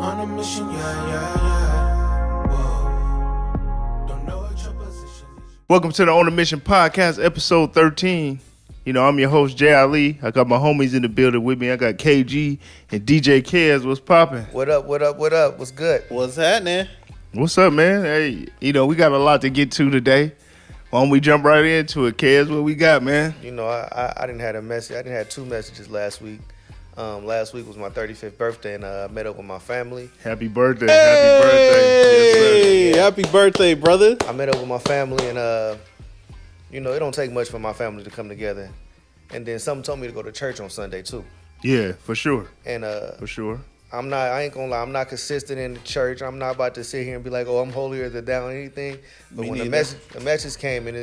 On a mission, yeah. Whoa. Don't know what your position is. Welcome to the On a Mission podcast, episode 13. You know, I'm your host, Jay Ali. I got my homies in the building with me. I got KG and DJ Kez. What's popping? What up? What's good? What's happening? What's up, man? Hey, you know, we got a lot to get to today. Why don't we jump right into it, Kez? What we got, man? You know, I didn't have a message. I didn't have two messages last week. Last week was my 35th birthday, and I met up with my family. Happy birthday. Happy birthday. Hey, Yes, sir. happy birthday, brother. I met up with my family, and, you know, it don't take much for my family to come together. And then someone told me to go to church on Sunday, too. Yeah, for sure. And For sure. I ain't gonna lie, I'm not consistent in the church. I'm not about to sit here and be like, oh, I'm holier than thou or anything. But Me when neither. the message came and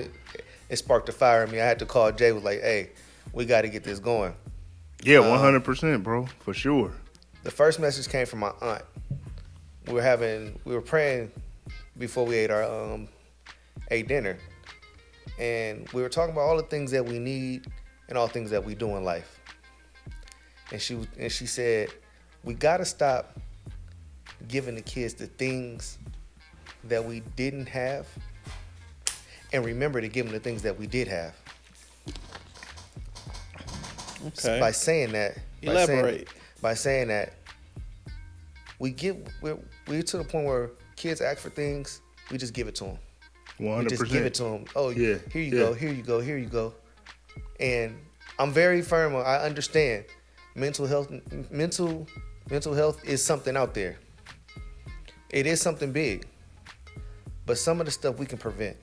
it sparked a fire in me, I had to call Jay, was like, hey, we got to get this going. Yeah, 100%, bro. For sure. The first message came from my aunt. We were praying before we ate dinner. And we were talking about all the things that we need and all the things that we do in life. And she said, we gotta stop giving the kids the things that we didn't have and remember to give them the things that we did have. Okay. By saying that, Elaborate. By saying that, we're to the point where kids ask for things, we just give it to them. 100%. We just give it to them. Oh, Yeah, here you yeah. go, here you go, here you go. And I'm very firm. I understand mental health is something out there. It is something big. But some of the stuff we can prevent.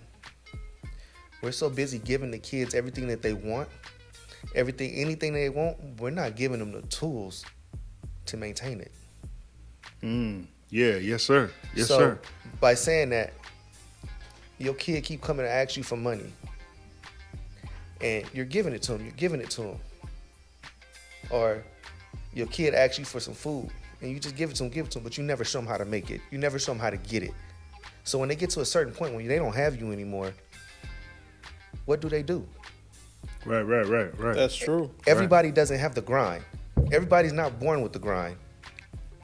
We're so busy giving the kids everything that they want. Anything they want, we're not giving them the tools to maintain it. Yeah, yes, sir. Yes, so, sir. by saying that, your kid keep coming to ask you for money, and you're giving it to them. Or your kid asks you for some food, and you just give it to them, but you never show them how to make it. You never show them how to get it. So when they get to a certain point when they don't have you anymore, what do? Right. That's true. Everybody doesn't have the grind. Everybody's not born with the grind.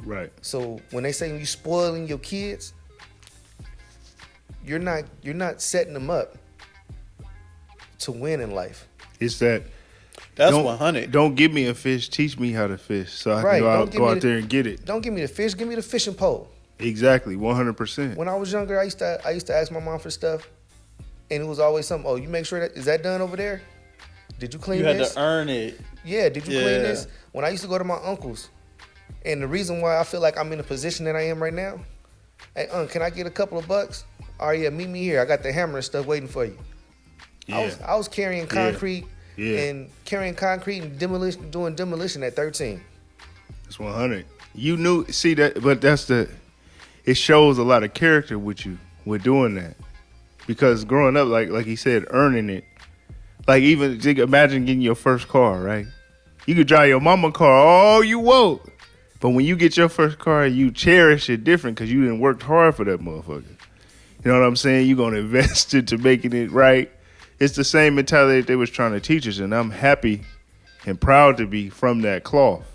Right. So when they say you spoiling your kids, you're not setting them up to win in life. It's that. That's don't, 100. Don't give me a fish. Teach me how to fish, so I Right, can don't go out give me there and get it. Don't give me the fish. Give me the fishing pole. Exactly, 100%. When I was younger, I used to ask my mom for stuff, and it was always something. Oh, you make sure is that done over there? Did you clean You had this? to earn it. Yeah, did you clean Yeah. this? When I used to go to my uncle's, and the reason why I feel like I'm in the position that I am right now, hey, can I get a couple of bucks? Oh yeah, meet me here. I got the hammer and stuff waiting for you. Yeah. I was carrying concrete Yeah. and doing demolition at 13. It's 100. You knew, see that, but it shows a lot of character with you with doing that. Because growing up, like he said, earning it. Like even, imagine getting your first car, right? You could drive your mama car all you want. But when you get your first car, you cherish it different because you didn't work hard for that motherfucker. You know what I'm saying? You're going to invest into making it right. It's the same mentality they was trying to teach us, and I'm happy and proud to be from that cloth.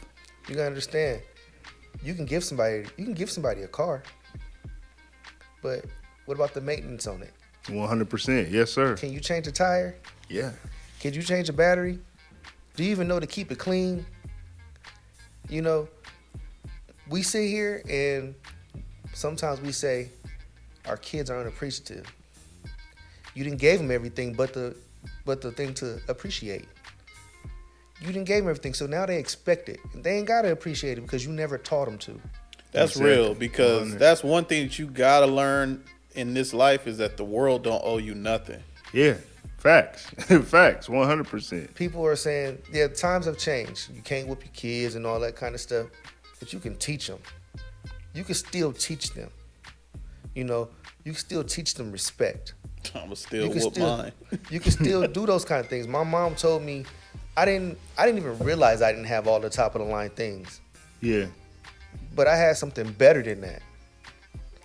You gotta understand, you can give somebody a car, but what about the maintenance on it? 100%. Yes, sir. Can you change a tire? Yeah. Can you change a battery? Do you even know to keep it clean? You know, we sit here and sometimes we say our kids are unappreciative. You didn't give them everything but the thing to appreciate. You didn't give them everything, so now they expect it. They ain't gotta appreciate it because you never taught them to. That's Exactly. real because 100. that's one thing that you gotta learn in this life is that the world don't owe you nothing. Yeah. Facts. Facts. 100%. People are saying, yeah, times have changed. You can't whip your kids and all that kind of stuff, but you can teach them. You can still teach them. You know, you can still teach them respect. I'ma still You can whoop still- mine. You can still do those kind of things. My mom told me, I didn't even realize I didn't have all the top of the line things, Yeah. but I had something better than that.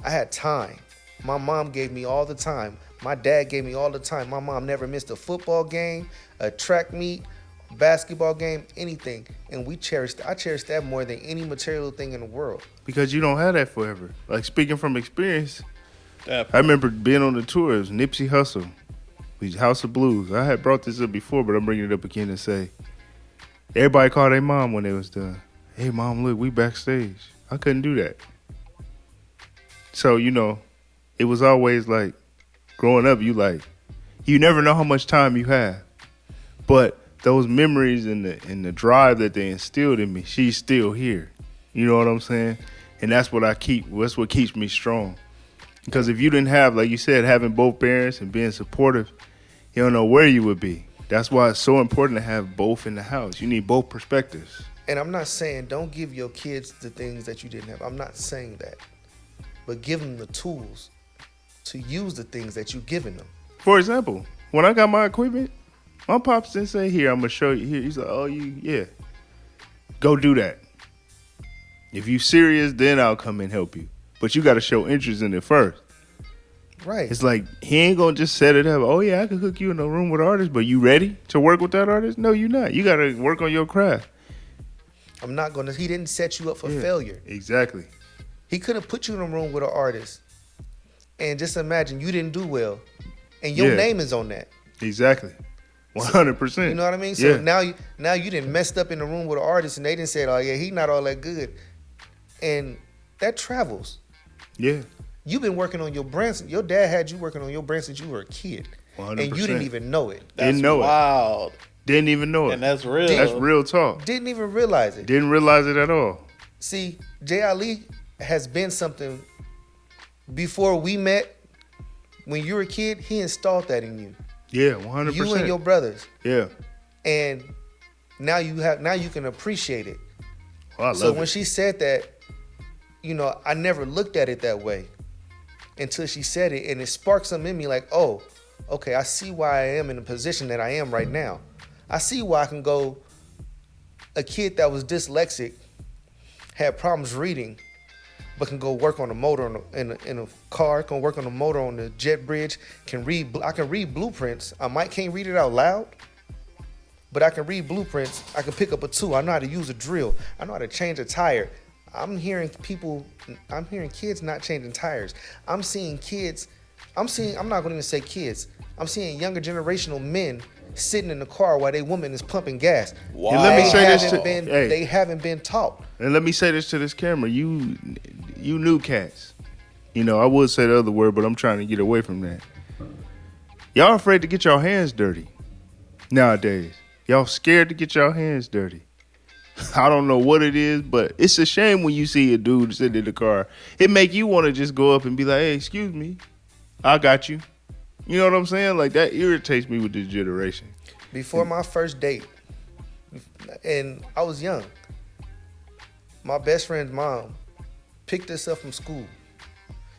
I had time. My mom gave me all the time. My dad gave me all the time. My mom never missed a football game, a track meet, basketball game, anything, and I cherish that more than any material thing in the world. Because you don't have that forever. Like, speaking from experience, I Definitely. remember being on the tours, Nipsey Hussle, House of Blues. I had brought this up before, but I'm bringing it up again to say, everybody called their mom when they was done. Hey, mom, look, we backstage. I couldn't do that. So, it was always like, growing up, you never know how much time you have. But those memories and the drive that they instilled in me, she's still here. You know what I'm saying? And that's what that's what keeps me strong. Because if you didn't have, like you said, having both parents and being supportive, you don't know where you would be. That's why it's so important to have both in the house. You need both perspectives. And I'm not saying don't give your kids the things that you didn't have. I'm not saying that. But give them the tools to use the things that you've given them. For example, when I got my equipment, my pops didn't say, here, I'm going to show you. Here, he's like, oh, yeah. Go do that. If you serious, then I'll come and help you. But you got to show interest in it first. Right. It's like, he ain't going to just set it up. Oh, yeah, I can hook you in a room with artists, but you ready to work with that artist? No, you're not. You got to work on your craft. He didn't set you up for failure. Exactly. He could have put you in a room with an artist and just imagine you didn't do well and your name is on that. Exactly. 100%. You know what I mean? So now you didn't messed up in the room with an artist and they didn't say, oh yeah, he not all that good. And that travels. Yeah. You've been working on your brand. Your dad had you working on your brand since you were a kid. 100%. And you didn't even know it. That's Didn't know wild. Didn't even know it. And that's real. That's real talk. Didn't even realize it. Didn't realize it at all. See, J. Ali has been something before we met. When you were a kid, he installed that in you. Yeah, 100%. You and your brothers. Yeah. And now you can appreciate it. Oh, I love So it. when she said that, I never looked at it that way until she said it, and it sparked something in me like, oh, okay, I see why I am in the position that I am right now. I see why I can go, a kid that was dyslexic, had problems reading, but can go work on a motor in a car, can work on a motor on the jet bridge, I can read blueprints. I can't read it out loud, but I can read blueprints. I can pick up a tool. I know how to use a drill. I know how to change a tire. I'm hearing kids not changing tires. I'm not going to even say kids. I'm seeing younger generational men sitting in the car while their woman is pumping gas. Wow. And let me say this They haven't been taught. And let me say this to this camera. You new cats. I would say the other word, but I'm trying to get away from that. Y'all afraid to get your hands dirty nowadays. Y'all scared to get your hands dirty. I don't know what it is, but it's a shame when you see a dude sitting in the car. It make you want to just go up and be like, hey, excuse me, I got you. You know what I'm saying? Like, that irritates me with this generation. Before my first date, and I was young, my best friend's mom picked us up from school.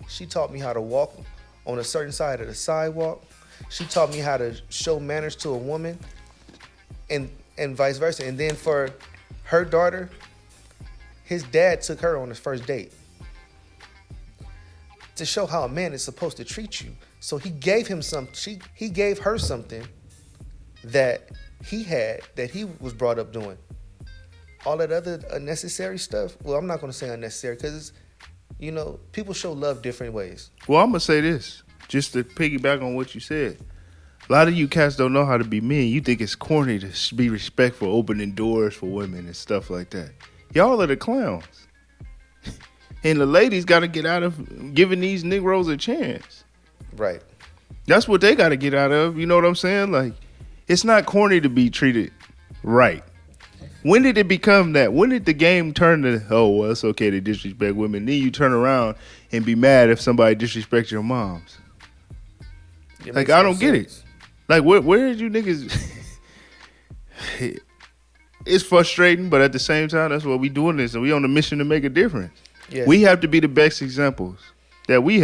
She taught me how to walk on a certain side of the sidewalk. She taught me how to show manners to a woman and vice versa. And then for her daughter, his dad took her on his first date to show how a man is supposed to treat you. So he gave him he gave her something that he had, that he was brought up doing. All that other unnecessary stuff, well, I'm not going to say unnecessary because, people show love different ways. Well, I'm going to say this, just to piggyback on what you said. A lot of you cats don't know how to be men. You think it's corny to be respectful, opening doors for women and stuff like that. Y'all are the clowns. And the ladies got to get out of giving these Negroes a chance. Right. That's what they got to get out of. You know what I'm saying? Like, it's not corny to be treated right. When did it become that? When did the game turn to, oh, well, it's okay to disrespect women? Then you turn around and be mad if somebody disrespects your moms. Like, I don't get it. Like, where did you niggas? It's frustrating, but at the same time, that's what we doing this, and we on a mission to make a difference. Yes. We have to be the best examples that we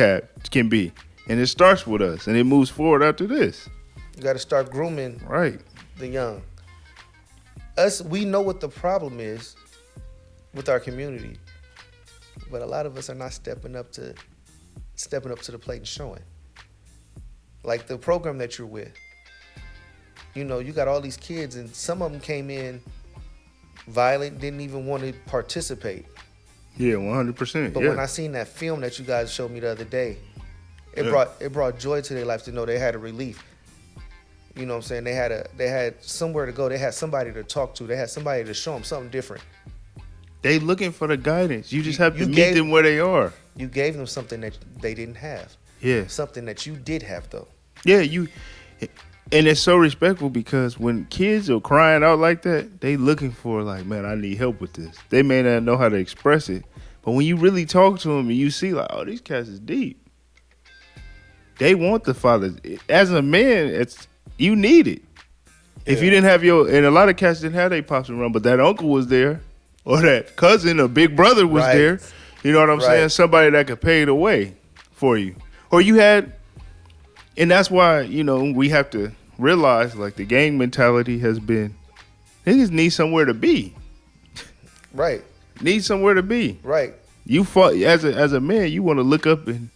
can be, and it starts with us, and it moves forward after this. You got to start grooming Right. the young. We know what the problem is with our community, but a lot of us are not stepping up to the plate and showing. Like the program that you're with, You know, you got all these kids, and some of them came in violent, didn't even want to participate. Yeah, 100%. But yeah. when I seen that film that you guys showed me the other day, it Yeah. brought joy to their life to know they had a relief. You know what I'm saying? They had somewhere to go. They had somebody to talk to. They had somebody to show them something different. They looking for the guidance. You just have to you meet gave- them where they are. You gave them something that they didn't have. Yeah. Something that you did have though. Yeah, and it's so respectful because when kids are crying out like that, they looking for like, man, I need help with this. They may not know how to express it, but when you really talk to them and you see like, oh, these cats is deep. They want the father. As a man, you need it. If you didn't have and a lot of cats didn't have their pops around, but that uncle was there, or that cousin or big brother was Right. there. You know what I'm saying? Right. Somebody that could pay the way for you, or you had. And that's why, you know, we have to realize, like, the gang mentality has been, niggas need somewhere to be. Right. Need somewhere to be. Right. You fought, as a man, you want to look up and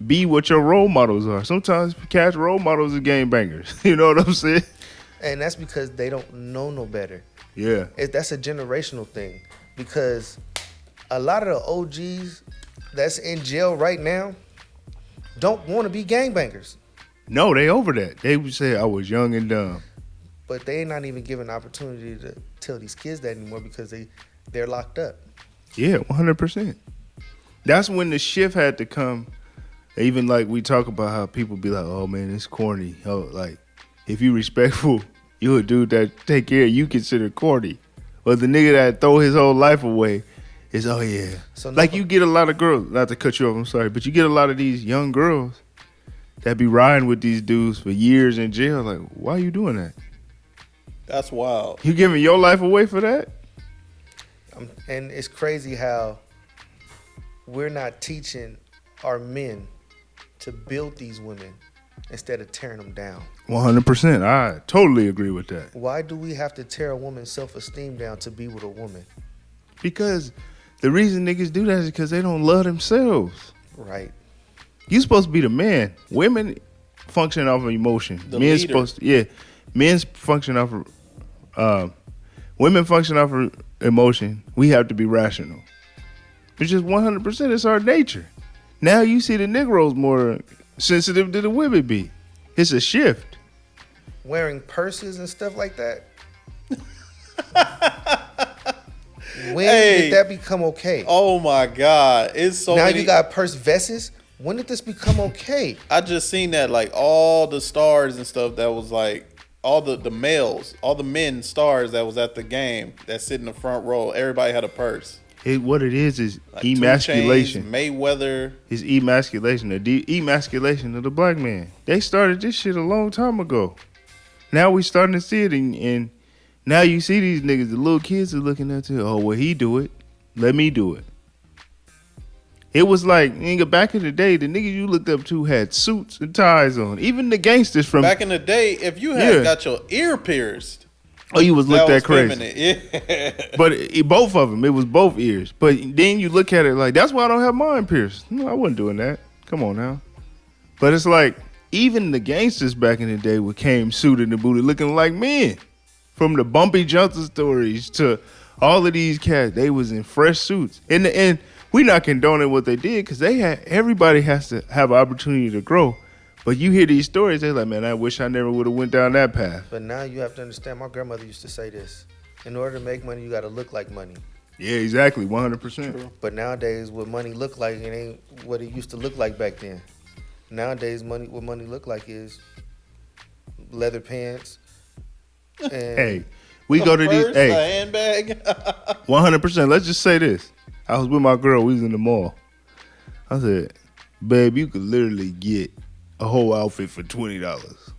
be what your role models are. Sometimes cats role models are gang bangers. You know what I'm saying? And that's because they don't know no better. Yeah. That's a generational thing. Because a lot of the OGs that's in jail right now don't want to be gangbangers. No, they over that. They would say I was young and dumb. But they not even given opportunity to tell these kids that anymore because they're locked up. Yeah, 100%. That's when the shift had to come. Even like we talk about how people be like, oh man, it's corny. Oh, like if you respectful, you a dude that take care of you consider corny. But the nigga that throw his whole life away is, oh yeah. So like you get a lot of girls, not to cut you off, I'm sorry, but you get a lot of these young girls that be riding with these dudes for years in jail. Like, why are you doing that? That's wild. You giving your life away for that? And it's crazy how we're not teaching our men to build these women instead of tearing them down. 100%. I totally agree with that. Why do we have to tear a woman's self-esteem down to be with a woman? Because the reason niggas do that is because they don't love themselves. Right. You supposed to be the man. Women function off of emotion. The Men's leader. supposed to, yeah. Men's function off of women function off of emotion. We have to be rational. It's just 100%. It's our nature. Now you see the Negroes more sensitive than the women be. It's a shift. Wearing purses and stuff like that. When Hey. did that become okay? Oh my God. It's so now many. you got purse vests. When did this become okay? I just seen that like all the stars and stuff that was like all the males, all the men stars that was at the game that sit in the front row. Everybody had a purse. What it is Like 2 emasculation. Chainz, Mayweather. It's emasculation. The emasculation of the black man. They started this shit a long time ago. Now we starting to see it, and now you see these niggas, the little kids are looking at you. Oh, well, he do it. Let me do it. It was like, nigga, back in the day, the niggas you looked up to had suits and ties on. Even the gangsters from Back in the day, if you had Yeah. got your ear pierced, oh, you was looked that at was crazy. feminine. Yeah. But both of them, it was both ears. But then you look at it like, that's why I don't have mine pierced. No, I wasn't doing that. Come on now. But it's like, even the gangsters back in the day came suited and booted looking like men. From the Bumpy Johnson stories to all of these cats, they was in fresh suits. And we not condoning what they did because everybody has to have an opportunity to grow. But you hear these stories, they're like, man, I wish I never would have went down that path. But now you have to understand, my grandmother used to say this. In order to make money, you got to look like money. Yeah, exactly, 100%. But nowadays, what money look like, it ain't what it used to look like back then. Nowadays, what money look like is leather pants. And Hey, we go to these, Purse, a hey, handbag. 100%. Let's just say this. I was with my girl. We was in the mall. I said, babe, you could literally get a whole outfit for $20.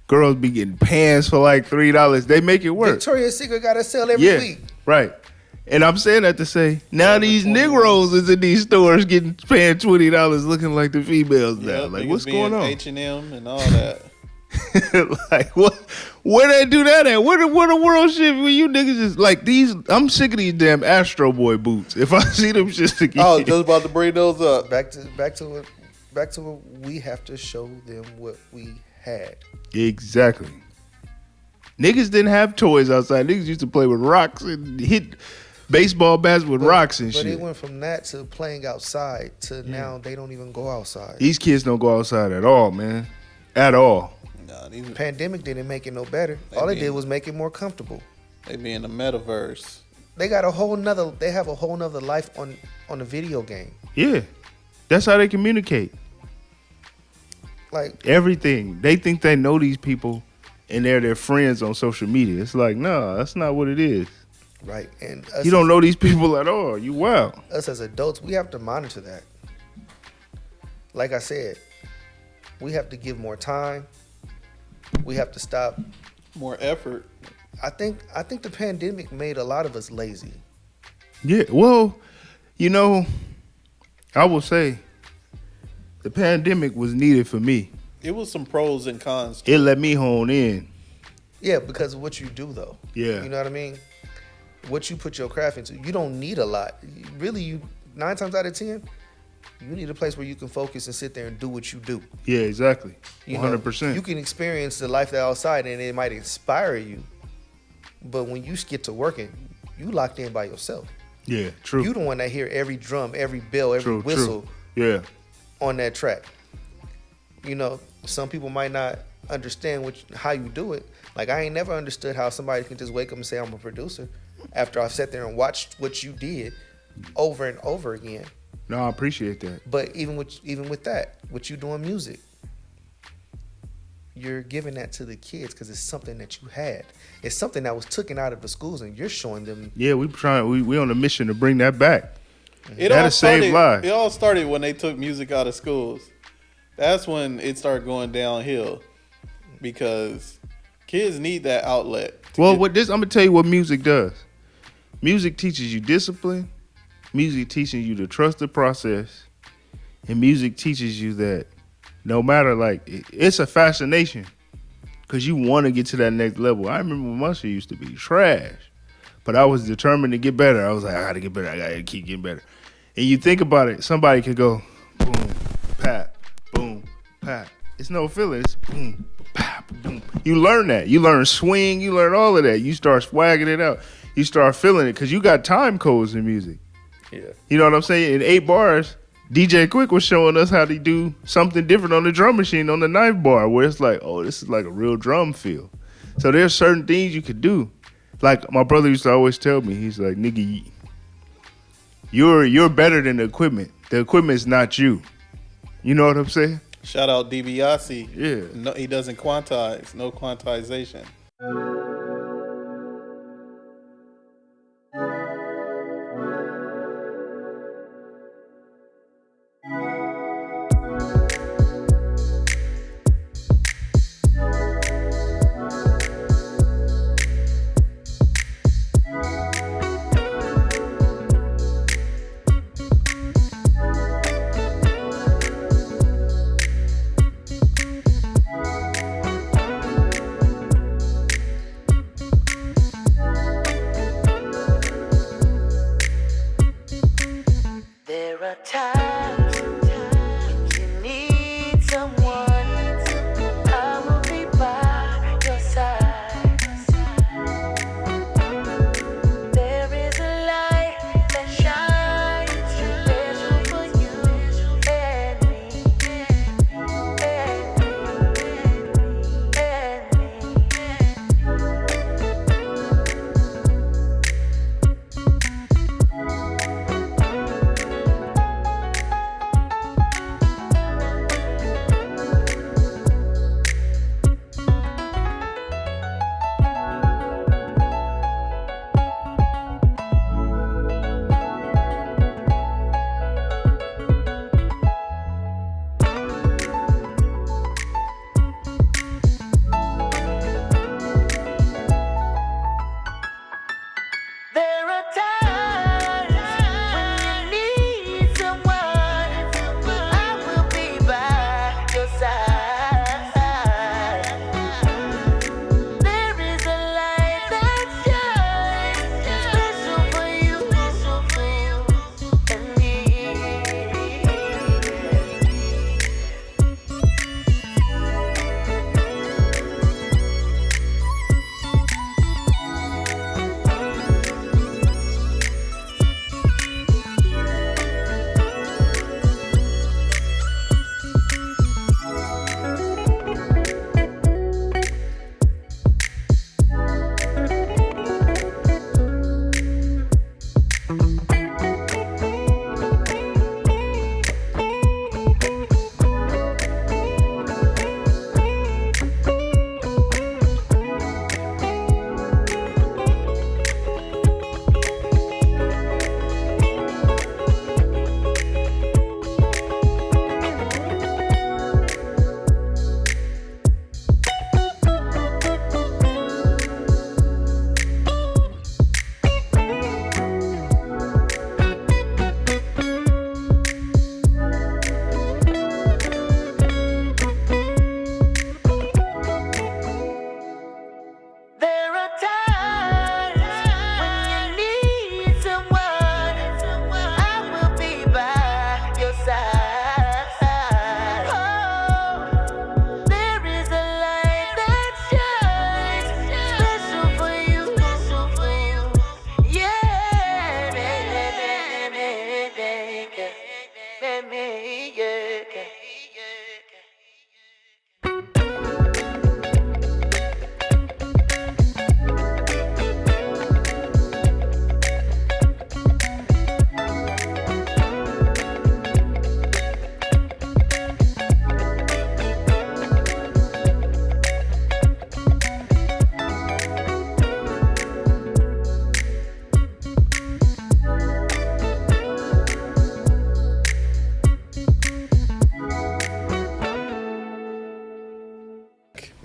Girls be getting pants for like $3. They make it work. Victoria's Secret got to sell every week. Right. And I'm saying that to say, now these Negroes is in these stores paying $20 looking like the females now. Yep, Like, niggas what's be going in on? H&M and all that. Like, what? Where they do that at? Where the world shit where you niggas is like these? I'm sick of these damn Astro Boy boots. If I see them shits again. I was just about to bring those up. Back to what we have to show them what we had. Exactly. Niggas didn't have toys outside. Niggas used to play with rocks and hit baseball bats with rocks and But shit. it went from that to playing outside to now they don't even go outside. These kids don't go outside at all, man. At all. Nah, The pandemic didn't make it no better. All it did was make it more comfortable. they be in the metaverse. They got they have a whole nother life on the video game. Yeah. That's how they communicate. Like, Everything. They think they know these people and they're their friends on social media. It's like, no, that's not what it is. right. And us You don't know these people at all. You wild. us as adults, we have to monitor that. Like I said, we have to give more time. We have to stop. More effort. I think the pandemic made a lot of us lazy. Yeah. Well, you know, I will say the pandemic was needed for me. It was some pros and cons. It let me hone in. Yeah, because of what you do though. Yeah. You know what I mean? What you put your craft into, you don't need a lot. Really, you 9 times out of 10, you need a place where you can focus and sit there and do what you do. Yeah, exactly. You know, 100%. you can experience the life that's outside and it might inspire you. But when you get to working, you locked in by yourself. Yeah, true. You the one that hear every drum, every bell, every True, whistle Yeah. on that track. You know, some people might not understand how you do it. Like, I ain't never understood how somebody can just wake up and say, I'm a producer, after I've sat there and watched what you did over and over again. No, I appreciate that. But even with that, what you doing music, you're giving that to the kids because it's something that you had. It's something that was taken out of the schools, and you're showing them. Yeah, we on a mission to bring that back. It That'll all save started. lives. It all started when they took music out of schools. That's when it started going downhill because kids need that outlet. Well, get- what this I'm gonna tell you what music does. Music teaches you discipline. Music teaches you to trust the process, and music teaches you that no matter it's a fascination because you want to get to that next level. I remember when my shit used to be trash, but I was determined to get better. I was like, I gotta get better. I gotta keep getting better. And you think about it, somebody could go boom, pap, boom, pap. It's no feeling. It's boom, pap, boom. You learn that. You learn swing. You learn all of that. You start swagging it out. You start feeling it because you got time codes in music. Yeah. You know what I'm saying? In 8 bars, DJ Quick was showing us how to do something different on the drum machine on the 9th bar, where it's like, oh, this is like a real drum feel. So there's certain things you could do. Like my brother used to always tell me, he's like, nigga, you're better than the equipment. The equipment's not you. You know what I'm saying? Shout out DiBiase. Yeah. No, he doesn't quantize. No quantization. There are times when you need someone. I will be by your side. There is a light that shines special for you and me,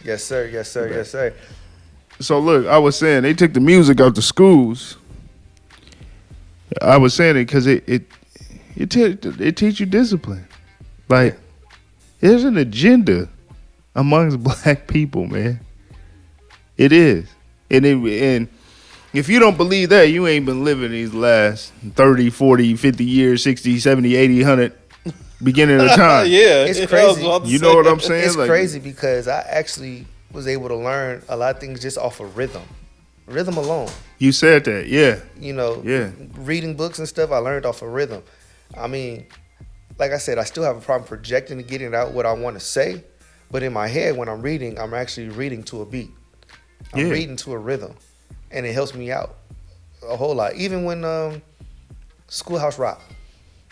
Yes, sir. Yes, sir. Yes, sir. So look, I was saying they took the music out the schools. I was saying it because it teach you discipline. Like there's an agenda amongst black people, man. It is, and if you don't believe that, you ain't been living these last 30, 40, 50 years, 60, 70, 80, 100, beginning of time. Yeah, It's I was crazy. about to You say know what I'm that. saying? It's Like, crazy because I actually was able to learn a lot of things just off of rhythm alone. You said that, yeah. You know, Yeah. reading books and stuff, I learned off of rhythm. I mean, like I said, I still have a problem projecting and getting out what I want to say, but in my head, when I'm reading, I'm actually reading to a beat. I'm Yeah. reading to a rhythm, and it helps me out a whole lot. Even when Schoolhouse Rock,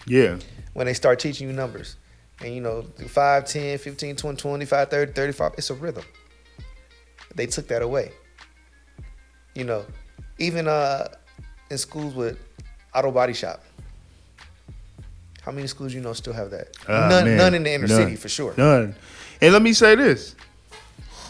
Yeah. when they start teaching you numbers, and you know, 5, 10, 15, 20, 25, 30, 35, it's a rhythm. They took that away. You know, even in schools with auto body shop, how many schools you know still have that? Man, None in the inner none. city for sure. None. And let me say this.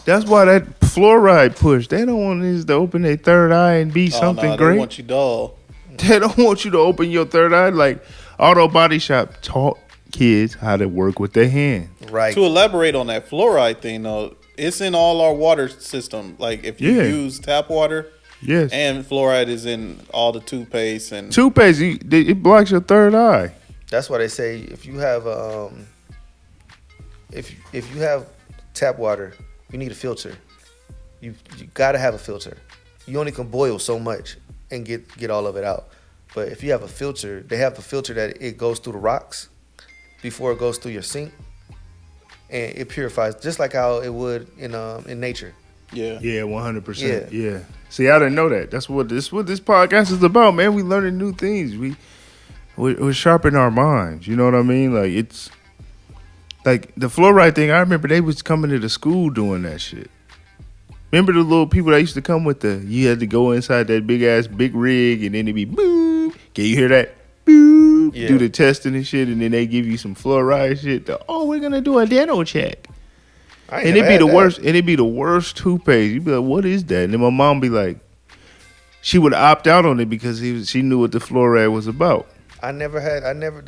That's why that fluoride push, they don't want niggas to open their third eye and be Oh, something nah, great. They want you dull. They don't want you to open your third eye. Like auto body shop taught kids how to work with their hand. Right. To elaborate on that fluoride thing, though, it's in all our water system. Like if you Yeah. use tap water, Yes. and fluoride is in all the toothpaste and Toothpaste, it blocks your third eye. That's why they say if you have if you have tap water, you need a filter. You gotta have a filter. You only can boil so much and get all of it out. But if you have a filter, they have the filter that it goes through the rocks before it goes through your sink, and it purifies just like how it would in nature. yeah. Yeah, 100%. Yeah. See, I didn't know that. That's what this podcast is about, man. We learning new things. We're sharpening our minds. You know what I mean? Like it's like the fluoride thing. I remember they was coming to the school doing that shit. Remember the little people that used to come with you had to go inside that big rig and then it'd be boo. Can you hear that? Boo. Yeah. Do the testing and shit, and then they give you some fluoride shit. We're gonna do a dental check. I ain't And never it'd be had the that. worst. And it'd be the worst toothpaste. You'd be like, "What is that?" And then my mom be like, she would opt out on it because she knew what the fluoride was about. They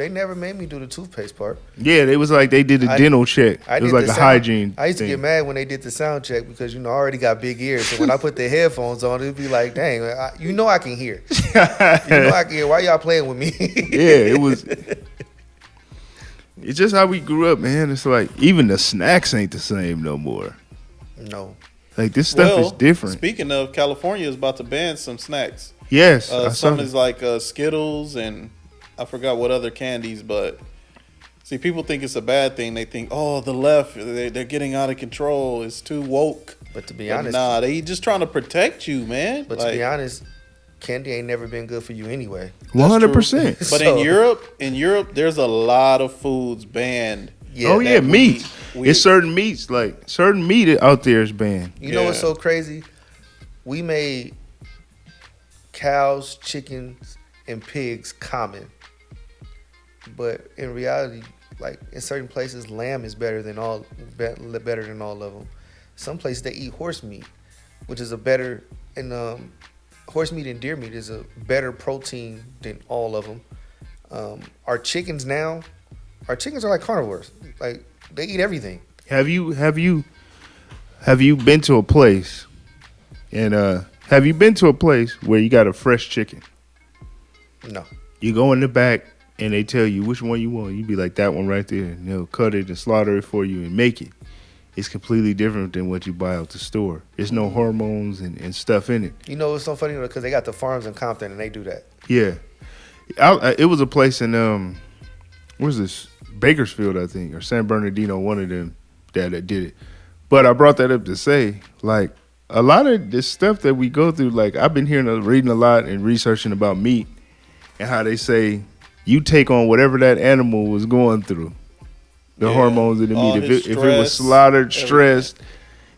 never made me do the toothpaste part. Yeah, it was like they did a dental check. It was like a hygiene. I used to thing. get mad when they did the sound check because I already got big ears. So when I put the headphones on, it'd be like, dang, I can hear. I can hear. Why y'all playing with me? Yeah, it was. It's just how we grew up, man. It's like even the snacks ain't the same no more. No. Like this stuff is different. Speaking of, California is about to ban some snacks. Yes, I saw Some that. is like Skittles and I forgot what other candies, but see, people think it's a bad thing. They think, oh, the left, they're getting out of control. It's too woke. But to be But honest, nah, they just trying to protect you, man. but to be honest, candy ain't never been good for you anyway. 100%. But So- in Europe, there's a lot of foods banned. Yeah, Oh yeah, that meat. we- It's certain meats, like certain meat out there is banned. You know what's Yeah. so crazy? We made cows, chickens, and pigs common. But in reality, like in certain places, lamb is better than all of them. Some places they eat horse meat, which is horse meat and deer meat is a better protein than all of them. Our chickens are like carnivores. Like they eat everything. Have you been to a place and have you been to a place where you got a fresh chicken? No. You go in the back and they tell you which one you want. You be like, that one right there. And they'll cut it and slaughter it for you and make it. It's completely different than what you buy out the store. There's no hormones and stuff in it. You know what's so funny? Because they got the farms in Compton and they do that. Yeah. It was a place in, where's this? Bakersfield, I think, or San Bernardino, one of them that did it. But I brought that up to say, like, a lot of this stuff that we go through, like, I've been reading a lot and researching about meat and how they say you take on whatever that animal was going through, the Yeah. hormones in the All meat. his If it was stress, slaughtered, everything. stressed,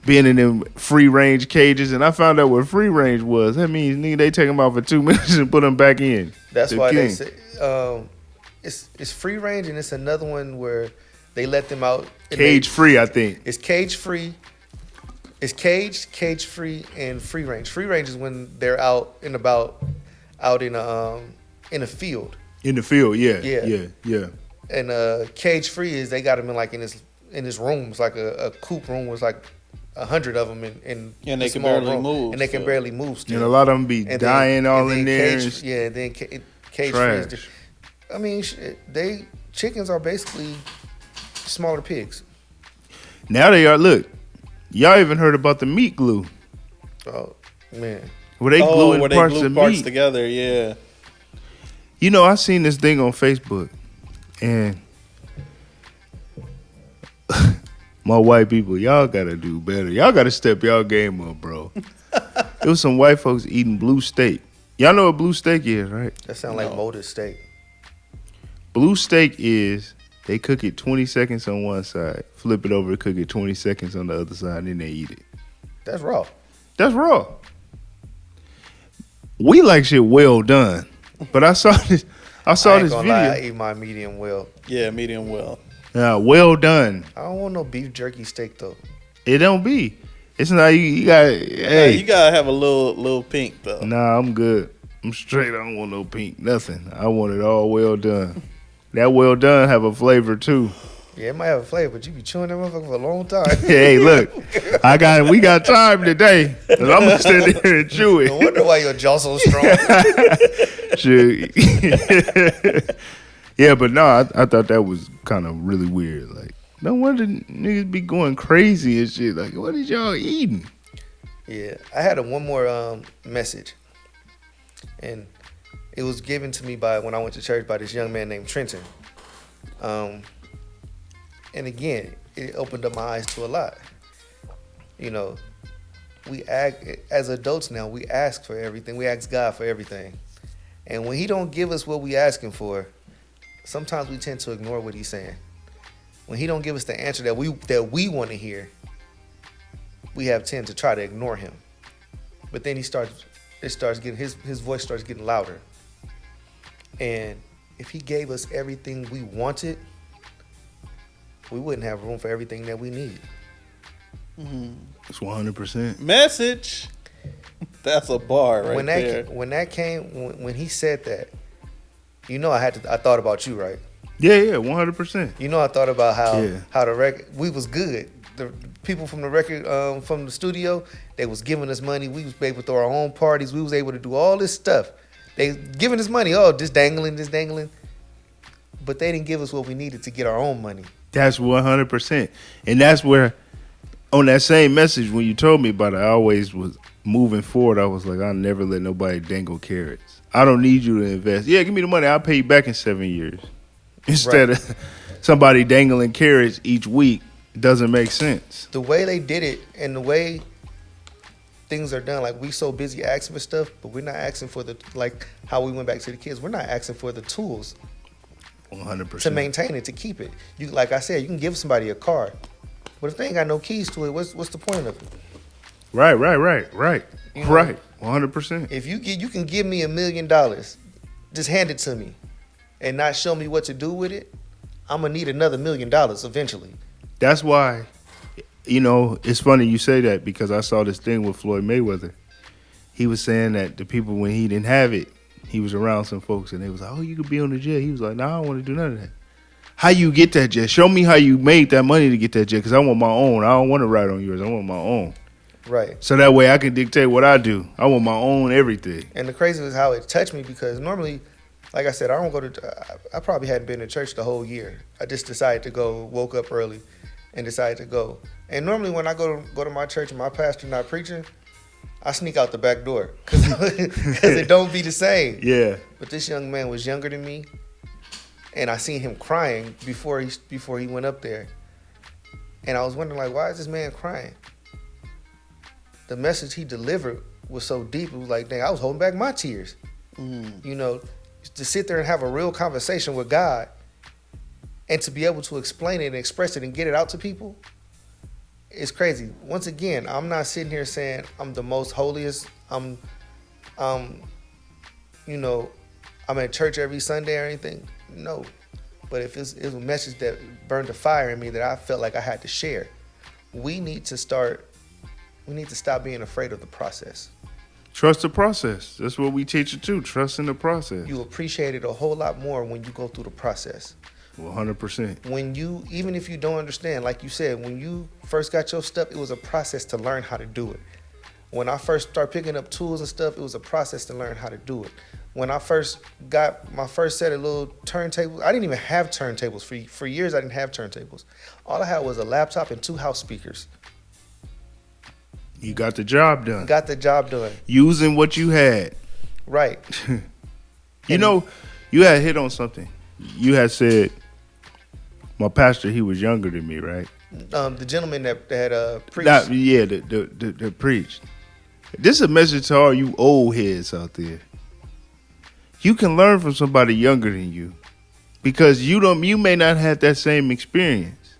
being in them free range cages, and I found out what free range was. That means, nigga, they take them out for 2 minutes and put them back in. That's The why they king. say it's free range, and it's another one where they let them out. and Cage free, I think. It's cage free, It's cage free, and free range. Free range is when they're out and about, out in a field. In the field, yeah. Yeah. Yeah. And cage free is they got them in like in this room. It's like a coop room with like 100 of them in And they a can small barely room. move And they can still. barely move still. And a lot of them be And dying all and in then there. Cage, yeah, and then cage free Trash. is just, I mean, chickens are basically smaller pigs. Now they are, look, y'all even heard about the meat glue. Oh man, Where they glue where in they parts glue of parts meat. together, yeah. You know, I seen this thing on Facebook, and my white people, y'all gotta do better. Y'all gotta step y'all game up, bro. It was some white folks eating blue steak. Y'all know what blue steak is, right? that sounds like molded steak. Blue steak is they cook it 20 seconds on one side, flip it over, cook it 20 seconds on the other side, and then they eat it. That's raw. That's raw. We like shit well done, but I saw this. I saw I ain't this gonna video. lie, I eat my medium well. Yeah, medium well. Well done. I don't want no beef jerky steak though. It don't be. It's not. You got. Hey, Hey, you gotta have a little pink though. nah, I'm good. I'm straight. I don't want no pink. Nothing. I want it all well done. That well done have a flavor too. Yeah, it might have a flavor, but you be chewing that motherfucker for a long time. Hey, look, we got time today. 'Cause I'm gonna sit there and chew No it. wonder why your jaw so strong. Shit. Yeah, but no, I thought that was kind of really weird. Like, no wonder niggas be going crazy and shit. Like, what is y'all eating? Yeah, I had one more message, and it was given to me by when I went to church by this young man named Trenton. And again, it opened up my eyes to a lot. You know, we act as adults now. We ask for everything. We ask God for everything, and when He don't give us what we asking for, sometimes we tend to ignore what He's saying. When He don't give us the answer that we want to hear, we tend to try to ignore Him. But then his voice starts getting louder. And if He gave us everything we wanted, we wouldn't have room for everything that we need. It's 100%. Message. That's a bar right there. When He said that, you know, I thought about you, right? Yeah, 100%. You know, I thought about Yeah. how the record, we was good. The people from the record, from the studio, they was giving us money. We was able to throw our own parties. We was able to do all this stuff. They giving us money. Oh, just dangling. But they didn't give us what we needed to get our own money. That's 100%. And that's where, on that same message, when you told me about it, I always was moving forward. I was like, I'll never let nobody dangle carrots. I don't need you to invest. Yeah, give me the money. I'll pay you back in 7 years. Instead of somebody dangling carrots each week, doesn't make sense. The way they did it and the way things are done, like we so busy asking for stuff, but we're not asking for like how we went back to the kids. We're not asking for the tools 100%. to maintain it, to keep it. You, like I said, you can give somebody a car, but if they ain't got no keys to it, what's the point of it? Right. You know, Right. 100%. If you can give me $1 million, just hand it to me, and not show me what to do with it, I'm gonna need another $1 million eventually. That's why, you know, it's funny you say that because I saw this thing with Floyd Mayweather. He was saying that the people, when he didn't have it, he was around some folks and they was like, oh, you could be on the jet. He was like, no, I don't want to do none of that. How you get that jet? Show me how you made that money to get that jet because I want my own. I don't want to ride on yours. I want my own. Right. So that way I can dictate what I do. I want my own everything. And the crazy was how it touched me because normally, like I said, I don't go to. I probably hadn't been to church the whole year. I just decided to go. Woke up early, and decided to go. And normally when I go to my church and my pastor not preaching, I sneak out the back door because it don't be the same. Yeah. But this young man was younger than me, and I seen him crying before he went up there, and I was wondering like, why is this man crying? The message he delivered was so deep. It was like, dang, I was holding back my tears. You know, to sit there and have a real conversation with God, and to be able to explain it and express it and get it out to people, it's crazy. Once again, I'm not sitting here saying I'm the most holiest. I'm at church every Sunday or anything. No. But if it's a message that burned a fire in me that I felt like I had to share, we need to start We need to stop being afraid of the process. Trust the process. That's what we teach it too. Trust in the process. You appreciate it a whole lot more when you go through the process. 100%. When you, even if you don't understand, like you said, when you first got your stuff, it was a process to learn how to do it. When I first started picking up tools and stuff, it was a process to learn how to do it. When I first got my first set of little turntables, I didn't even have turntables. For years, I didn't have turntables. All I had was a laptop and 2 house speakers. You got the job done. Got the job done. Using what you had. Right. You know, you had hit on something. You had said, my pastor, he was younger than me, right? The gentleman that had preached. The preached. This is a message to all you old heads out there. You can learn from somebody younger than you because you may not have that same experience.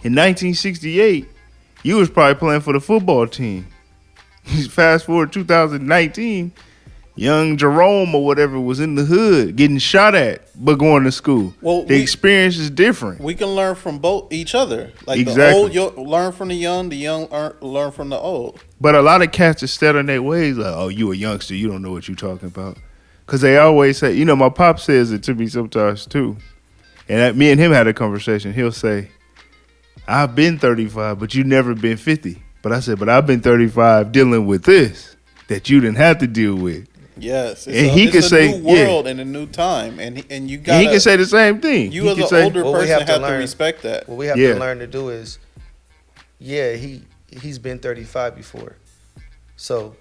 In 1968, you was probably playing for the football team. Fast forward 2019, young Jerome or whatever was in the hood getting shot at, but going to school. Well, the experience is different. We can learn from both each other. Like Exactly. the old learn from the young learn from the old. But a lot of cats are set on their ways like, oh, you a youngster, you don't know what you're talking about. Because they always say, my pop says it to me sometimes too. And me and him had a conversation. He'll say, I've been 35, but you never been 50. But I said, but I've been 35 dealing with this that you didn't have to deal with. Yes, And he could it's a say, new world and a new time, and you got. And he can say the same thing. You He as can an say, older Well, we person have have to to learn. respect that. What we have Yeah. to learn to do is, he's been 35 before. So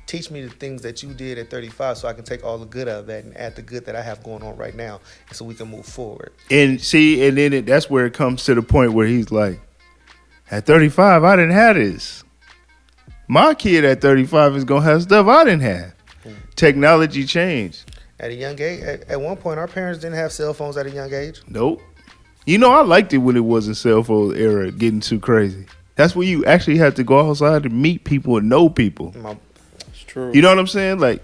teach me the things that you did at 35 so I can take all the good out of that and add the good that I have going on right now so we can move forward. and see, and then that's where it comes to the point where he's like, at 35, I didn't have this. My kid at 35 is going to have stuff I didn't have. Technology changed. At a young age, at one point, our parents didn't have cell phones at a young age. Nope. I liked it when it wasn't cell phone era getting too crazy. That's where you actually had to go outside to meet people and know people. It's true. You know what I'm saying? Like,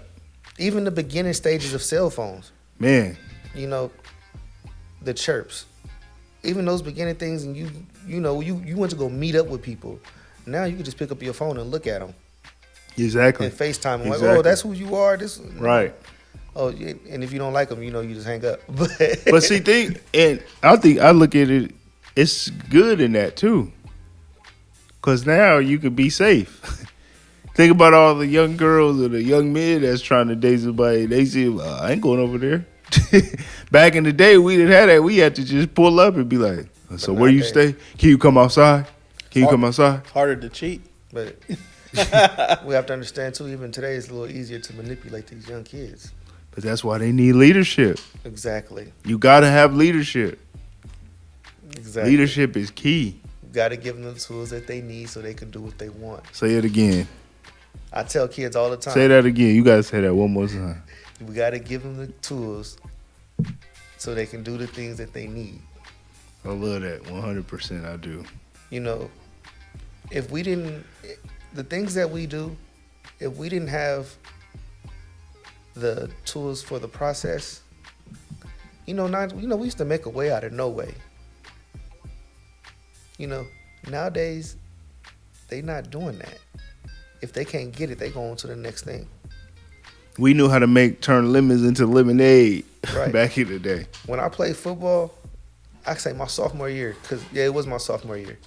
Even the beginning stages of cell phones, man, the chirps, even those beginning things, and you went to go meet up with people. Now you can just pick up your phone and look at them exactly. and FaceTime them. Like, Exactly. oh, that's who you are. This Right. Oh, yeah, and if you don't like them, you just hang up. But see, I look at it, it's good in that too. Because now you can be safe. Think about all the young girls or the young men that's trying to date somebody. They say, well, I ain't going over there. Back in the day, we didn't have that. We had to just pull up and be like, so where you stay? Can you come outside? Can you come outside? Harder to cheat. But we have to understand too. Even today, it's a little easier to manipulate these young kids. But that's why they need leadership. Exactly. You got to have leadership. Exactly. Leadership is key. You got to give them the tools that they need so they can do what they want. Say it again. I tell kids all the time. Say that again. You got to say that one more time. We got to give them the tools so they can do the things that they need. I love that. 100% I do. If we didn't, the things that we do, if we didn't have the tools for the process, we used to make a way out of no way. Nowadays, they not doing that. If they can't get it, they go on to the next thing. We knew how to turn lemons into lemonade Right. back in the day. When I played football, I say my sophomore year, it was my sophomore year.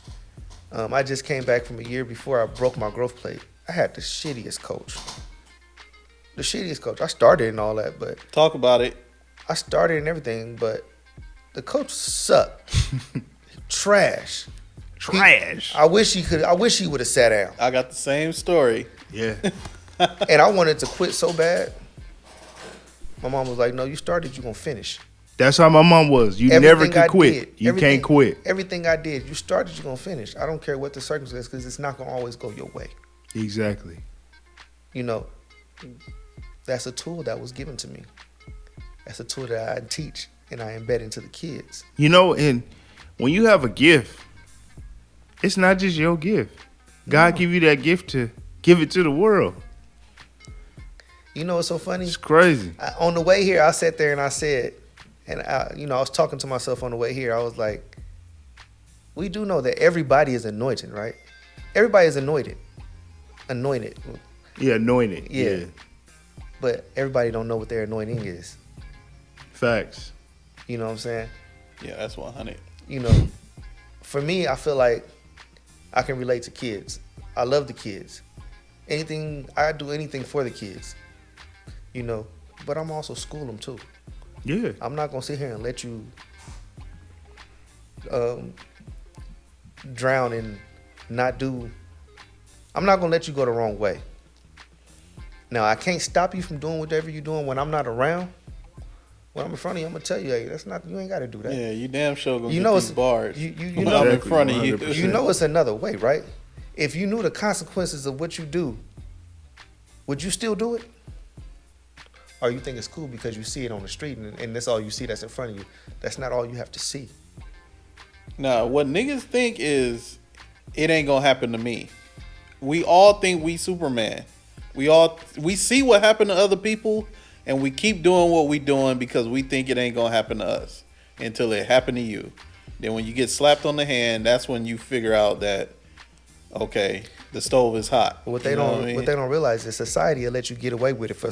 I just came back from a year before I broke my growth plate. I had the shittiest coach. I started and all that, but Talk about it. I started and everything, but the coach sucked. Trash. I wish he would have sat down. I got the same story. Yeah. And I wanted to quit so bad. My mom was like, "No, you started, you're gonna finish." That's how my mom was. You never could quit. You can't quit. Everything I did, you started, you're gonna finish. I don't care what the circumstance, because it's not gonna always go your way. Exactly. That's a tool that was given to me. That's a tool that I teach and I embed into the kids. And when you have a gift, it's not just your gift. God give you that gift to give it to the world. What's so funny? It's crazy. On the way here, I sat there and I said, and I was talking to myself on the way here. I was like, we do know that everybody is anointed, right? Everybody is anointed. anointed. Yeah, anointed. Yeah. Yeah. But everybody don't know what their anointing is. Facts. You know what I'm saying? Yeah, that's 100. You know, for me, I feel like I can relate to kids. I love the kids. I do anything for the kids. You know, but I'm also school them too. Yeah. I'm not gonna sit here and let you drown and not do. I'm not gonna let you go the wrong way. Now I can't stop you from doing whatever you're doing when I'm not around. When I'm in front of you, I'm gonna tell you, hey, that's not. You ain't got to do that. Yeah, you damn sure gonna You get know these it's- bars. you when know- I'm in Exactly, front of you. 100%. You know it's another way, right? If you knew the consequences of what you do, would you still do it? Or you think it's cool because you see it on the street and that's all you see that's in front of you? That's not all you have to see. Now, what niggas think is it ain't gonna happen to me. We all think we Superman. We see what happened to other people and we keep doing what we doing because we think it ain't gonna happen to us until it happened to you. Then when you get slapped on the hand, that's when you figure out that okay, the stove is hot. But what they You know don't I mean? what they don't realize is society will let you get away with it for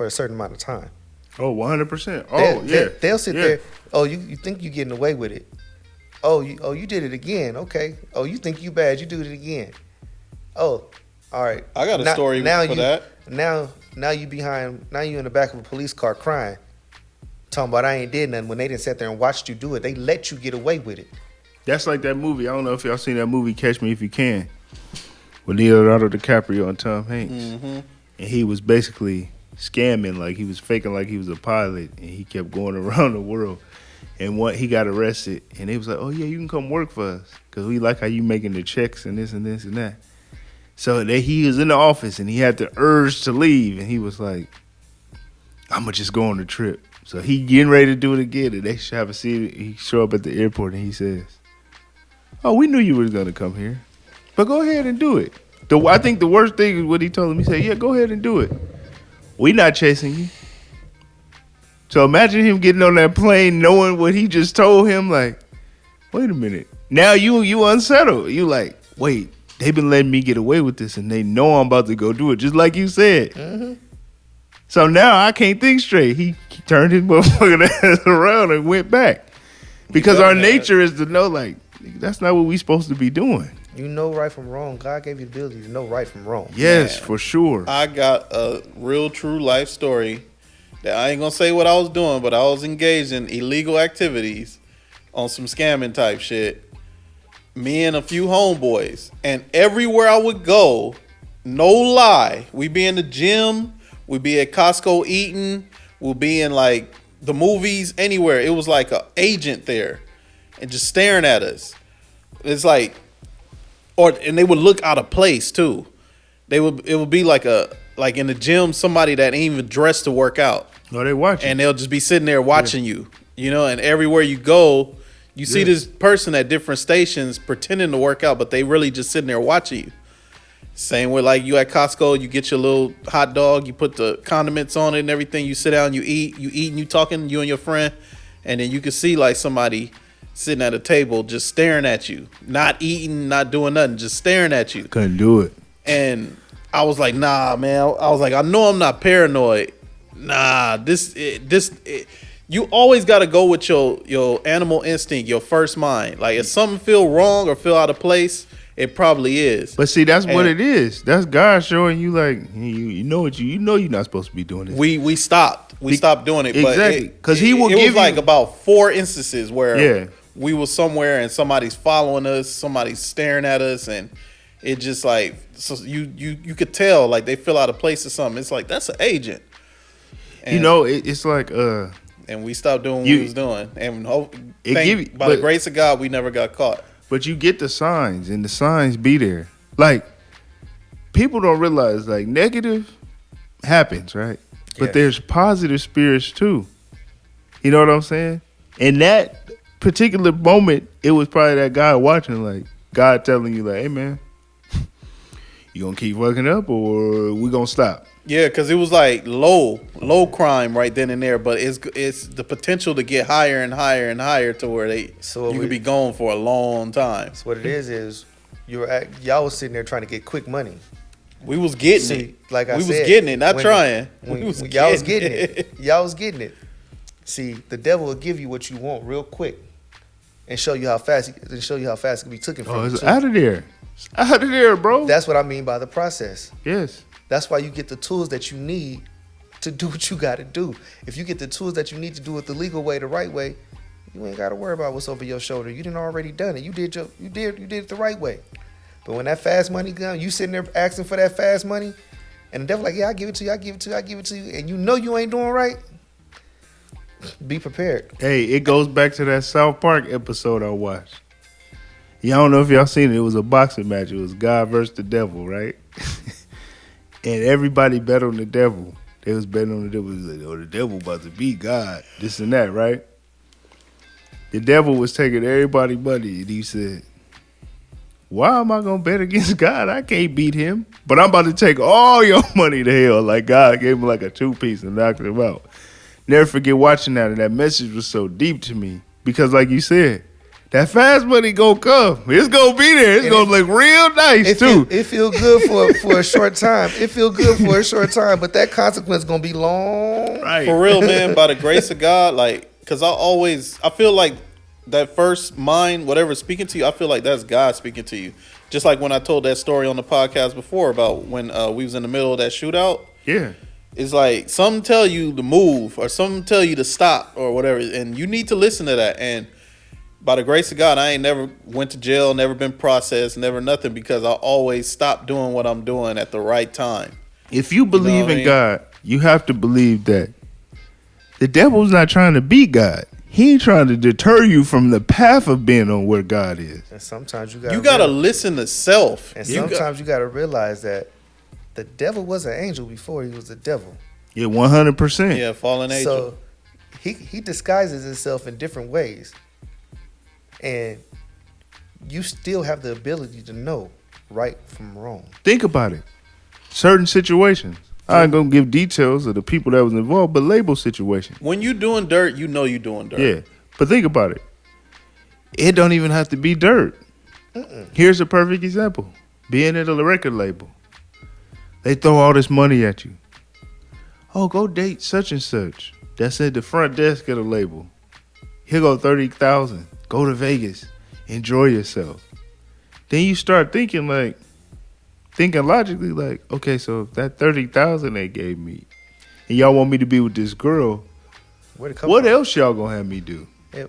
a certain amount of time. Oh, 100%. Oh, yeah. They'll sit Yeah. there. Oh, you think you're getting away with it? Oh, you did it again. Okay. Oh, you think you bad? You do it again. Oh, all right. I got a story for that. Now you behind. Now you in the back of a police car crying, talking about I ain't did nothing. When they didn't sit there and watched you do it, they let you get away with it. That's like that movie. I don't know if y'all seen that movie, Catch Me If You Can, with Leonardo DiCaprio and Tom Hanks. Mm-hmm. And he was basically scamming, like he was faking like he was a pilot, and he kept going around the world. And he got arrested, and they was like, "Oh yeah, you can come work for us because we like how you making the checks and this and this and that." So he was in the office, and he had the urge to leave, and he was like, "I'm gonna just go on the trip." So he getting ready to do it again, and they should have a seat. He show up at the airport, and he says, "Oh, we knew you was gonna come here, but go ahead and do it." I think the worst thing is what he told him. He said, "Yeah, go ahead and do it. We not chasing you." So imagine him getting on that plane knowing what he just told him. Like, wait a minute. Now you unsettled. You like, wait, they've been letting me get away with this, and they know I'm about to go do it, just like you said. Mm-hmm. So now I can't think straight. He turned his motherfucking ass around and went back. Because our nature is to know, like, that's not what we supposed to be doing. You know right from wrong. God gave you the ability to know right from wrong. Yes, Man. for sure. I got a real true life story that I ain't gonna say what I was doing, but I was engaged in illegal activities on some scamming type shit. Me and a few homeboys, and everywhere I would go, no lie, we be in the gym, we be at Costco eating, we'll be in like the movies, anywhere. It was like an agent there and just staring at us. It's like, and they would look out of place too. It would be like in the gym, somebody that ain't even dressed to work out. No, they watching. And they'll just be sitting there watching you, and everywhere you go, you see this person at different stations pretending to work out, but they really just sitting there watching you. Same with like you at Costco, you get your little hot dog, you put the condiments on it and everything, you sit down, you eat and you talking, you and your friend, and then you can see like somebody sitting at a table just staring at you, not eating, not doing nothing, just staring at you. Couldn't do it. And I was like, nah, man. I was like, I know I'm not paranoid. Nah, you always got to go with your animal instinct, your first mind. Like if something feel wrong or feel out of place, it probably is. But see, that's what it is. That's God showing you, like, you know what you're not supposed to be doing this. We stopped. We stopped doing it. Exactly. But 'Cause he will it give was like you- about 4 instances where Yeah. we was somewhere and somebody's following us, somebody's staring at us, and it just like so you could tell like they feel out of place or something. It's like that's an agent. And, It's like and we stopped doing what we was doing, and by the grace of God, we never got caught. but you get the signs, and the signs be there. Like, people don't realize, like, negative happens, right? But Yes. there's positive spirits too. You know what I'm saying? In that particular moment, it was probably that guy watching, like, God telling you, like, hey man, you gonna keep fucking up or we gonna stop? Yeah, because it was like low crime right then and there, but it's the potential to get higher and higher and higher to where you could be going for a long time. So what it is y'all was sitting there trying to get quick money. We was getting See, it. like I we said, was getting it, not when- trying. when We was y'all was getting it. Y'all was getting it. See, the devil will give you what you want real quick, and show you how fast it can be taken from Oh, you. it's too. out of there. It's out of there, bro. That's what I mean by the process. Yes. That's why you get the tools that you need to do what you got to do. If you get the tools that you need to do it the legal way, the right way, you ain't got to worry about what's over your shoulder. You didn't already done it. You did it the right way. But when that fast money comes, you sitting there asking for that fast money, and the devil like, yeah, I give it to you, I give it to you, I give it to you, and you know you ain't doing right. Be prepared. Hey, it goes back to that South Park episode I watched. Y'all don't know if y'all seen it. It was a boxing match. It was God versus the devil, right? And everybody bet on the devil. They was betting on the devil. It was like, oh, the devil about to beat God. This and that, right? The devil was taking everybody's money, and he said, why am I going to bet against God? I can't beat him. But I'm about to take all your money to hell. Like God gave him like a 2-piece and knocked him out. Never forget watching that, and that message was so deep to me. Because like you said, that fast money gonna come. It's gonna be there. It's gonna look real nice too. It feel good for a short time. It feel good for a short time, but that consequence gonna be long. Right. For real, man, by the grace of God, like, because I feel like that first mind, whatever's speaking to you, I feel like that's God speaking to you. Just like when I told that story on the podcast before about when we was in the middle of that shootout. Yeah. It's like some tell you to move or some tell you to stop or whatever, and you need to listen to that. And by the grace of God, I ain't never went to jail, never been processed, never nothing, because I always stopped doing what I'm doing at the right time. If you believe what I in mean? God, you have to believe that the devil's not trying to be God. He ain't trying to deter you from the path of being on where God is. And sometimes you You gotta gotta listen to self. and You sometimes you gotta realize that the devil was an angel before he was the devil. Yeah, 100%. yeah, fallen angel. So he disguises himself in different ways. And you still have the ability to know right from wrong. Think about it. Certain situations. I ain't gonna give details of the people that was involved, but label situations. When you doing dirt, you know you doing dirt. Yeah. But think about it. It don't even have to be dirt. Here's a perfect example. Being at a record label. They throw all this money at you. Oh, go date such and such. That's at the front desk of the label. Here go 30,000. Go to Vegas. Enjoy yourself. Then you start thinking logically, like, okay, so if that 30,000 they gave me, and y'all want me to be with this girl, Where'd it come what from? else y'all gonna have me do?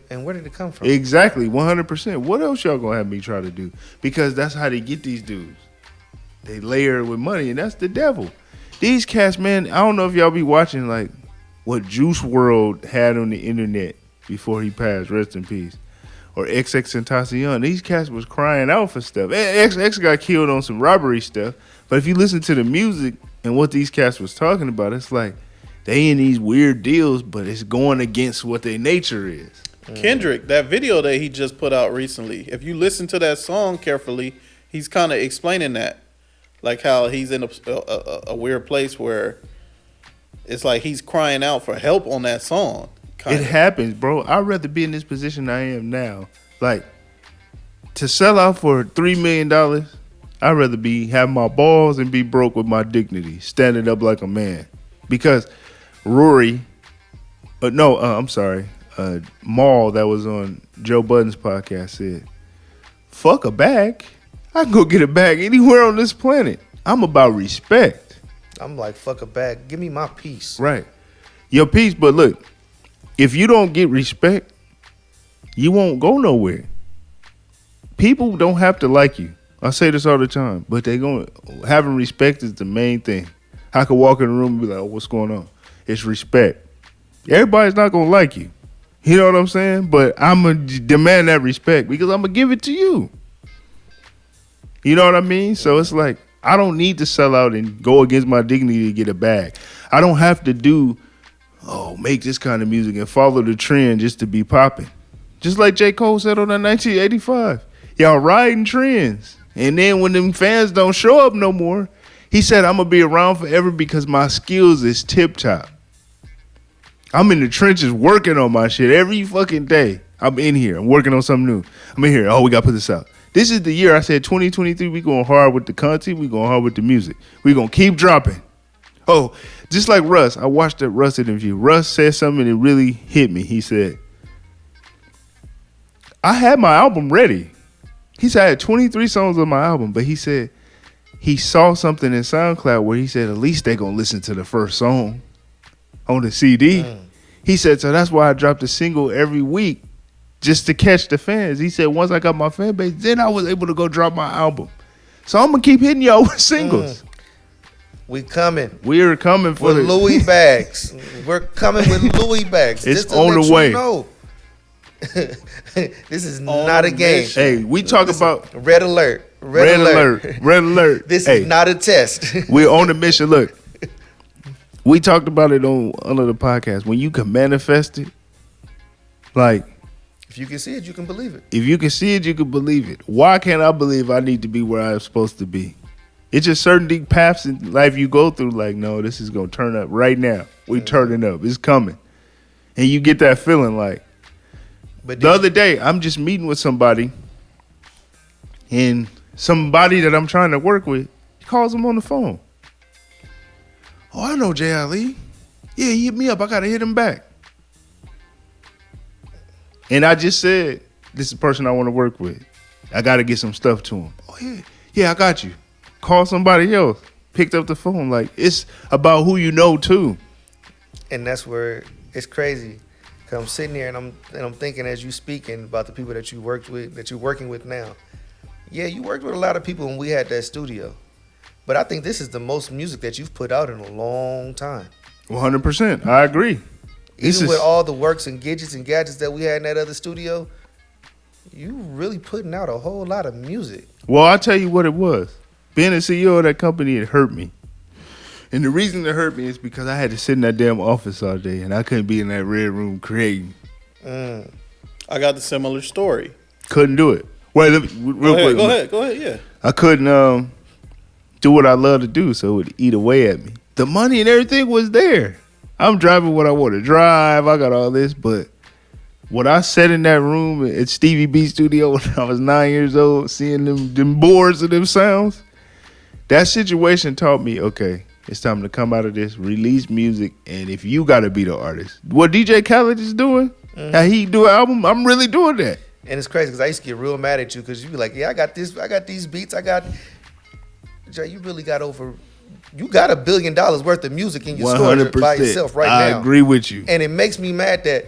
And where did it come from? Exactly, 100%. What else y'all gonna have me try to do? Because that's how they get these dudes. They layer it with money, and that's the devil. These cats, man, I don't know if y'all be watching like what Juice WRLD had on the internet before he passed, rest in peace, or XXXTentacion. These cats was crying out for stuff. X got killed on some robbery stuff, but if you listen to the music and what these cats was talking about, it's like they in these weird deals, but it's going against what their nature is. Kendrick, that video that he just put out recently, if you listen to that song carefully, he's kind of explaining that. Like how he's in a weird place where it's like he's crying out for help on that song. It happens, bro. I'd rather be in this position I am now. Like, to sell out for $3 million, I'd rather have my balls and be broke with my dignity, standing up like a man. Because Maul, that was on Joe Budden's podcast, said, fuck a bag. I can go get a bag anywhere on this planet. I'm about respect. I'm like, fuck a bag. Give me my piece. Right. Your piece, but look, if you don't get respect, you won't go nowhere. People don't have to like you. I say this all the time, but having respect is the main thing. I could walk in the room and be like, oh, what's going on? It's respect. Everybody's not going to like you. You know what I'm saying? But I'm going to demand that respect because I'm going to give it to you. You know what I mean? So it's like, I don't need to sell out and go against my dignity to get a bag. I don't have to make this kind of music and follow the trend just to be popping. Just like J. Cole said on that 1985. Y'all riding trends. And then when them fans don't show up no more, he said, I'm going to be around forever because my skills is tip top. I'm in the trenches working on my shit every fucking day. I'm in here. I'm working on something new. I'm in here. Oh, we got to put this out. This is the year I said 2023, we going hard with the content, we going hard with the music. We going to keep dropping. Oh, just like Russ, I watched that Russ interview. Russ said something that really hit me. He said, I had my album ready. He said I had 23 songs on my album, but he said he saw something in SoundCloud where he said at least they going to listen to the first song on the CD. He said, so that's why I dropped a single every week just to catch the fans. He said, once I got my fan base, then I was able to go drop my album. So I'm going to keep hitting y'all with singles. We coming. We're coming for With Louis bags. We're coming with Louis bags. It's Just to on let the you way. know. This is not a game. Hey, we talk about Red alert. red alert. Red alert. This Hey, is not a test. we're on the mission. Look, we talked about it on another podcast. When you can manifest it, like, If you can see it, you can believe it. if you can see it, you can believe it. Why can't I believe I need to be where I'm supposed to be? It's just certain deep paths in life you go through. Like, no, this is gonna turn up right now. We turning up. It's coming, and you get that feeling. Like But the other day, I'm just meeting with somebody, and somebody that I'm trying to work with calls him on the phone. Oh, I know Jay Ali. Yeah, he hit me up. I gotta hit him back. And I just said, this is the person I want to work with. I got to get some stuff to him. Oh, yeah, I got you. Call somebody else. Picked up the phone. Like, it's about who you know, too. and that's where it's crazy. Cause I'm sitting here and I'm thinking as you speaking about the people that you worked with, that you're working with now. Yeah, you worked with a lot of people when we had that studio, but I think this is the most music that you've put out in a long time. 100%. I agree. Even with all the works and gadgets that we had in that other studio, you really putting out a whole lot of music. Well, I'll tell you what it was. Being a CEO of that company, it hurt me. And the reason it hurt me is because I had to sit in that damn office all day, and I couldn't be in that red room creating. I got the similar story. Couldn't do it. Wait, let me, real quick. Go ahead, yeah. I couldn't do what I love to do, so it would eat away at me. The money and everything was there. I'm driving what I want to drive. I got all this, but when I sat in that room at Stevie B studio when I was 9 years old, seeing them boards and them sounds, that situation taught me, okay, it's time to come out of this, release music, and if you got to be the artist, what DJ Khaled is doing, how he do an album, I'm really doing that. And it's crazy because I used to get real mad at you because you be like, yeah, I got these beats, Jay, you really got you got $1 billion worth of music in your storage by yourself right now. I agree with you. And it makes me mad that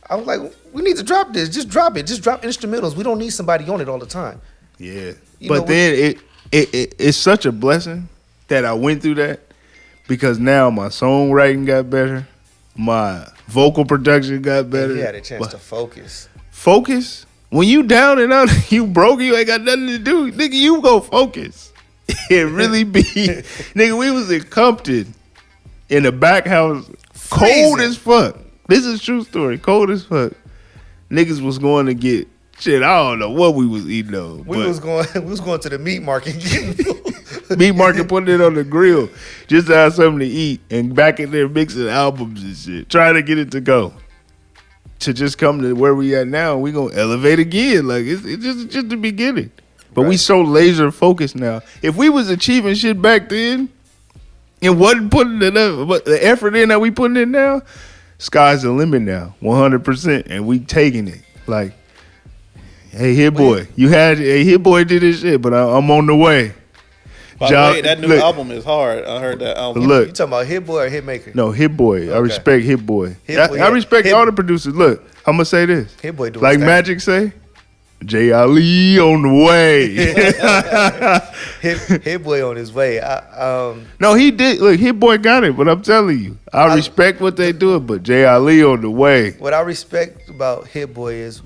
I was like, we need to drop this. Just drop it. Just drop instrumentals. We don't need somebody on it all the time. Yeah. You But know, then it's such a blessing that I went through that because now my songwriting got better. My vocal production got better. You had a chance But to focus. focus? When you down and out, you broke, you ain't got nothing to do. Nigga, you go focus. It really be. Nigga, we was in Compton in the back house, cold Freezing. as fuck. This is a true story. Cold as fuck. Niggas was going to get shit. I don't know what we was eating though. We was going to the meat market getting food. Meat market, putting it on the grill just to have something to eat, and back in there mixing albums and shit, trying to get it to go. To just come to where we at now, we gonna elevate again. Like it's just the beginning. But we Right. so laser focused now. If we was achieving shit back then and wasn't putting enough, but the effort in that we putting in now, sky's the limit now, 100%, and we taking it. Like, hey, Hit Boy, Hit Boy did his shit, but I'm on the way. By the way, that new album is hard. I heard that album. Look, You talking about Hit Boy or Hit Maker? no, Hit Boy. I Okay. respect Hit Boy. Hit Boy, I respect Hit- all the producers. Look, I'm gonna say this. Hit Boy doing Like his thing. Magic say, Jay Ali on the way. Hit Boy on his way. No, he did. Look, Hit Boy got it, but I'm telling you, I respect what they do, but Jay Ali on the way. What I respect about Hit Boy is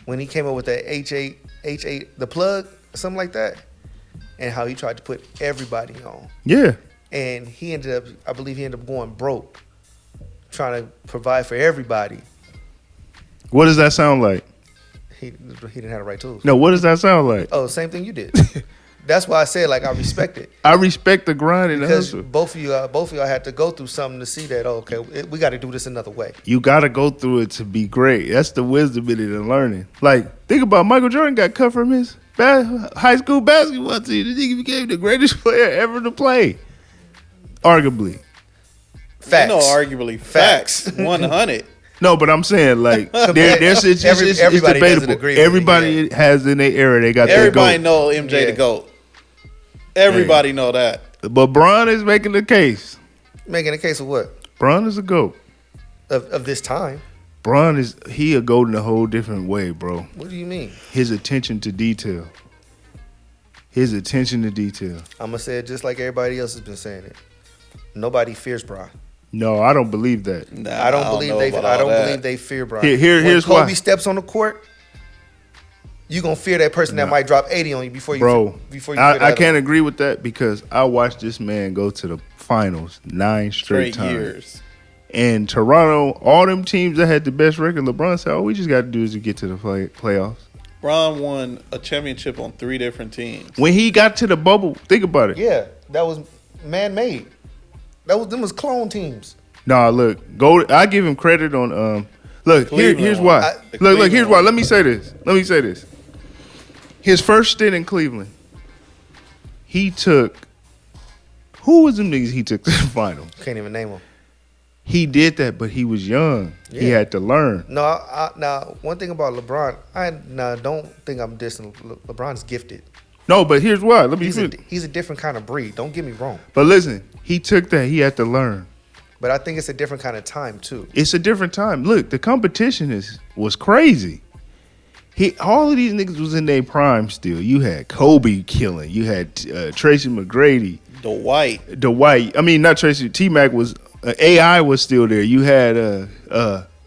when he came up with that H8, the plug, something like that, and how he tried to put everybody on. Yeah. And I believe he ended up going broke, trying to provide for everybody. What does that sound like? He didn't have the right tools. No, what does that sound like? Oh, same thing you did. That's why I said like I respect it. I respect the grind and the Because hustle. both of y'all had to go through something to see that, okay, we got to do this another way. You got to go through it to be great. That's the wisdom in it and learning. Like, think about Michael Jordan got cut from his high school basketball team. The nigga became the greatest player ever to play, arguably. Facts. You know, arguably facts. 100. No, but I'm saying like there's it's Everybody doesn't debatable. agree with it, Everybody has in their era they got Everybody their GOAT. know MJ the GOAT. Everybody know that. But Bron is making the case. Making a case of what? Bron is a GOAT. Of this time. Bron is a GOAT in a whole different way, bro. What do you mean? His attention to detail. His attention to detail. I'm gonna say it just like everybody else has been saying it. Nobody fears Bron. No, I don't believe that. I don't believe they fear Bron. Here's when Kobe why. steps on the court, you gonna fear that person that might drop 80 on you before you. Bro, before I can't agree with that because I watched this man go to the finals 9 straight times. Years. And Toronto, all them teams that had the best record, LeBron said, all we just got to do is to get to the playoffs. Bron won a championship on 3 different teams. When he got to the bubble, think about it. Yeah, that was man-made. Them was clone teams. Nah, look, I give him credit on look, here's won. why. Look, here's why. won. Let me say this. His first stint in Cleveland, he took who was them niggas he took to the final? Can't even name them. He did that, but he was young. He Yeah. had to learn. No, now one thing about LeBron, I don't think I'm dissing. LeBron's gifted. No, but here's why. Let me finish. He's a different kind of breed. Don't get me wrong. But listen, he took that. He had to learn. But I think it's a different kind of time too. It's a different time. Look, the competition was crazy. All of these niggas was in their prime still. You had Kobe killing. You had Tracy McGrady. Dwight. I mean, not Tracy. T-Mac was AI was still there. You had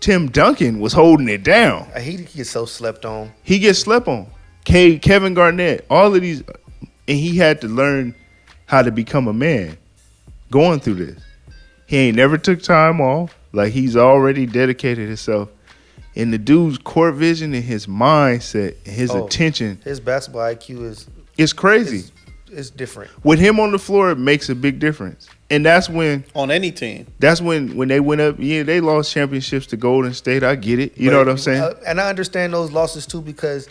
Tim Duncan was holding it down. He gets so slept on. He gets slept on. Kevin Garnett. All of these, and he had to learn how to become a man. Going through this, he ain't never took time off. Like he's already dedicated himself. And the dude's court vision and his mindset, and his attention, his basketball IQ is crazy. It's different. With him on the floor, it makes a big difference. And that's when on any team. That's when they went up. Yeah, they lost championships to Golden State. I get it. You know what I'm saying? And I understand those losses too because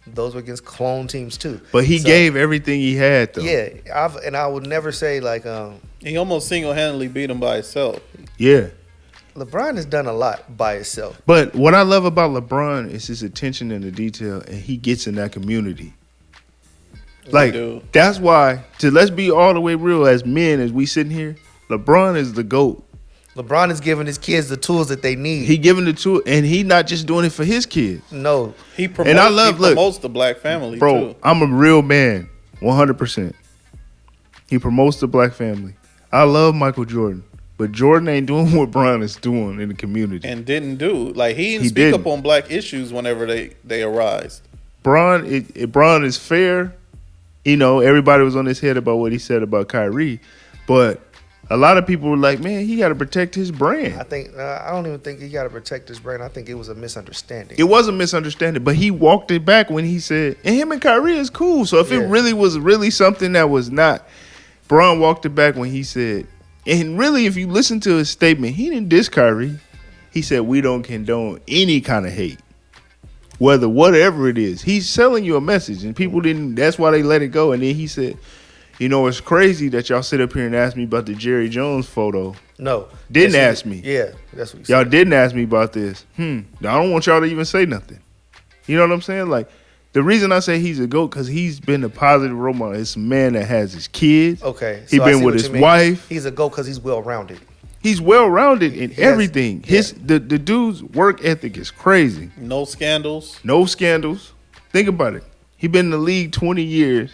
those were against clone teams too. But he gave everything he had though. Yeah, I would never say like he almost single-handedly beat him by himself. Yeah. LeBron has done a lot by himself. But what I love about LeBron is his attention and the detail, and he gets in that community. Like, that's why, let's be all the way real as men, as we sitting here, LeBron is the GOAT. LeBron is giving his kids the tools that they need. He giving the tool, and he not just doing it for his kids. No. He promotes the black family, bro, too. I'm a real man, 100%. He promotes the black family. I love Michael Jordan. But Jordan ain't doing what Bron is doing in the community. And didn't do. Like, he didn't speak up on black issues whenever they arise. Bron is fair. You know, everybody was on his head about what he said about Kyrie. But a lot of people were like, man, he got to protect his brand. I don't even think he got to protect his brand. I think it was a misunderstanding. It was a misunderstanding. But he walked it back when he said, and him and Kyrie is cool. So if it really was something that was not, Bron walked it back when he said, and really, if you listen to his statement, he didn't diss Kyrie. He said, we don't condone any kind of hate. Whatever it is. He's selling you a message, and people didn't, that's why they let it go. And then he said, you know, it's crazy that y'all sit up here and ask me about the Jerry Jones photo. No. Didn't ask me. Yeah, that's what he said. Y'all didn't ask me about this. I don't want y'all to even say nothing. You know what I'm saying? Like, the reason I say he's a GOAT, because he's been a positive role model. It's a man that has his kids. Okay. He's been with his wife. He's a GOAT because he's well-rounded. He's well-rounded in everything. The dude's work ethic is crazy. No scandals. Think about it. He been in the league 20 years,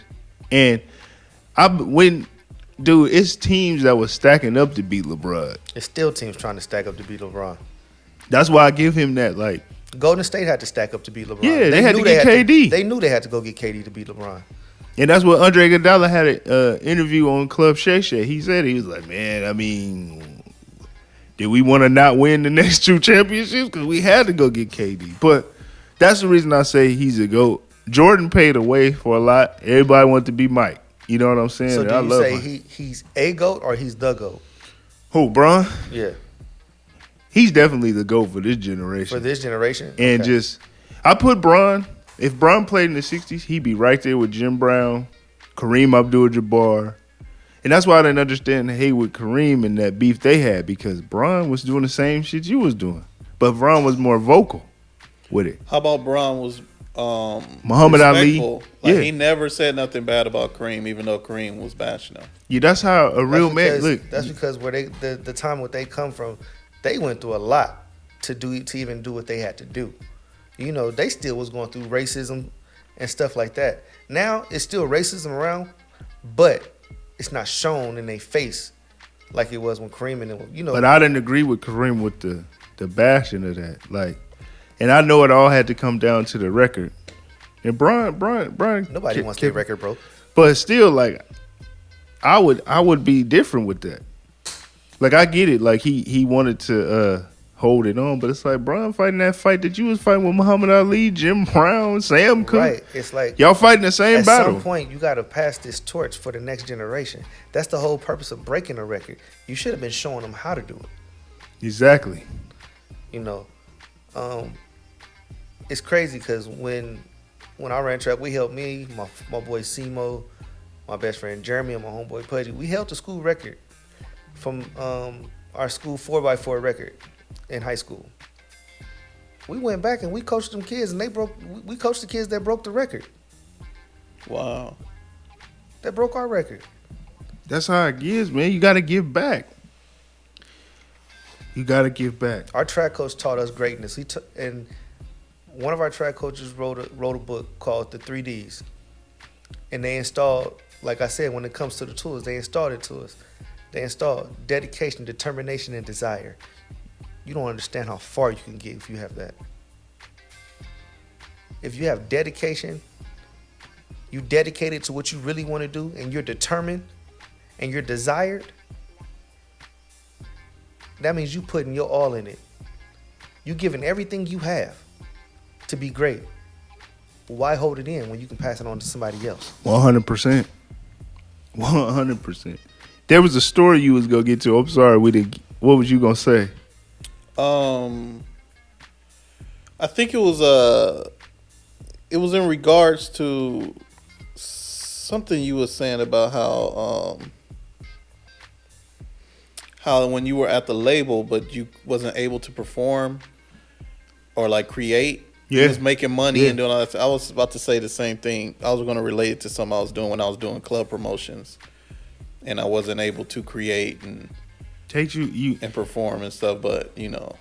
and it's teams that was stacking up to beat LeBron. It's still teams trying to stack up to beat LeBron. That's why I give him that, like. Golden State had to stack up to beat LeBron. Yeah, they had to get KD. They knew they had to go get KD to beat LeBron. And that's what Andre Iguodala had an interview on Club Shay Shay. He said, he was like, man, I mean, did we want to not win the next 2 championships? Because we had to go get KD. But that's the reason I say he's a GOAT. Jordan paid away for a lot. Everybody wanted to be Mike. You know what I'm saying? So do I you love say Mike. he's a GOAT or he's the GOAT? Who, Bron? Yeah. He's definitely the GOAT for this generation. For this generation? And I put Bron If Bron played in the 60s, he'd be right there with Jim Brown, Kareem Abdul-Jabbar. And that's why I didn't understand the hate with Kareem and that beef they had, because Bron was doing the same shit you was doing. But Bron was more vocal with it. How about Bron was Muhammad Ali? respectful? Like, Yeah. he never said nothing bad about Kareem, even though Kareem was bashing him. Yeah, that's how a real man look. That's because where the time where they come from, they went through a lot to even do what they had to do. You know, they still was going through racism and stuff like that. Now it's still racism around, but it's not shown in their face like it was when Kareem and them, you know. But I didn't agree with Kareem with the bashing of that. Like, and I know it all had to come down to the record. And Bron Nobody wants their record broke. But still, like, I would be different with that. Like, I get it. Like, he wanted to hold it on, but it's like Bron fighting that fight that you was fighting with Muhammad Ali, Jim Brown, Sam Cooke. Right. It's like Y'all fighting the same at battle. some point you got to pass this torch for the next generation. That's the whole purpose of breaking a record. You should have been showing them how to do it. Exactly. You know, it's crazy because when I ran track, we helped me, my boy Simo, my best friend Jeremy, and my homeboy Pudgy. We held the school record from our school 4x4 record in high school. We went back and we coached them kids, and we coached the kids that broke the record. Wow. That broke our record. That's how it is, man. You got to give back. You got to give back. Our track coach taught us greatness. And one of our track coaches wrote a book called The 3Ds. And they installed, like I said, when it comes to the tools, they installed it to us. They installed dedication, determination, and desire. You don't understand how far you can get if you have that. If you have dedication, you dedicated to what you really want to do, and you're determined, and you're desired, that means you putting your all in it. You giving everything you have to be great. Why hold it in when you can pass it on to somebody else? 100%. 100%. There was a story you was going to get to. I'm sorry, we didn't. What was you going to say? I think it was in regards to something you were saying about how when you were at the label but you wasn't able to perform or like create. Yeah. You was making money Yeah. and doing all that. I was about to say the same thing. I was going to relate it to something I was doing when I was doing club promotions, and I wasn't able to create and Takes you perform and stuff. But you know,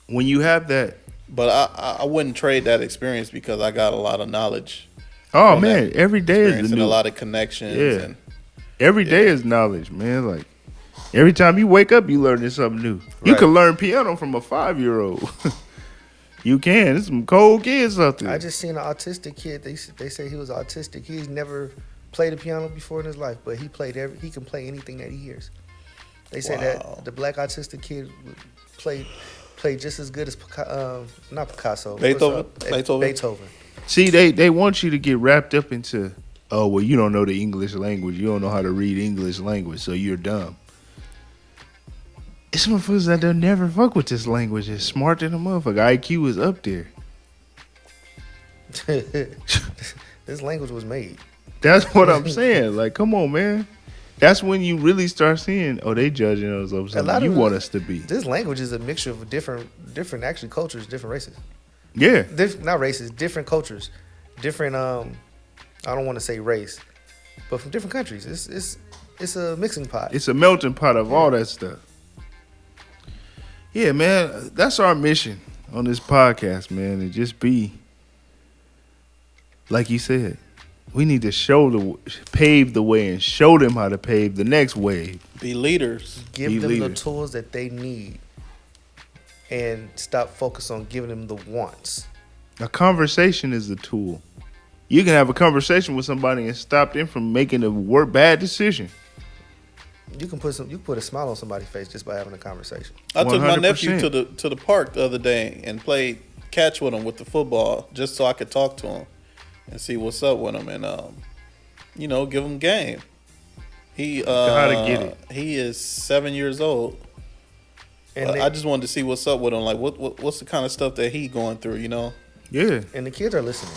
when you have that. but I wouldn't trade that experience because I got a lot of knowledge. Oh from man, that every day is experience the and new. a lot of connections. Yeah. And Every day is knowledge, man. Like every time you wake up, you learning something new. You Right. can learn piano from a 5-year-old. You can. There's some cold kids out there. I just seen an autistic kid. They say he was autistic. He's never played the piano before in his life, but he can play anything that he hears. They say Wow. that the black autistic kid played just as good as not Picasso. Beethoven? Beethoven. See, they want you to get wrapped up into, oh, well, you don't know the English language. You don't know how to read English language, so you're dumb. It's motherfuckers that they'll never fuck with this language. It's smart than a motherfucker. IQ is up there. This language was made. That's what I'm saying. Like, come on, man. That's when you really start seeing, oh, they judging us of A something lot you of want it- us to be. This language is a mixture of different actually cultures, different races. Yeah. Not races, different cultures, different. I don't want to say race, but from different countries. It's a mixing pot. It's a melting pot of all that stuff. Yeah, man. That's our mission on this podcast, man. And just be, like you said, we need to pave the way and show them how to pave the next wave. be leaders. Give be them the leaders. tools that they need, and stop focus on giving them the wants. A conversation is a tool. You can have a conversation with somebody and stop them from making a bad decision. You can put a smile on somebody's face just by having a conversation. I took my nephew 100%. to the park the other day and played catch with him with the football just so I could talk to him and see what's up with him and give him game. He Gotta get it. He is 7 years old. And I just wanted to see what's up with him. Like what's the kind of stuff that he going through, you know? Yeah. and the kids are listening.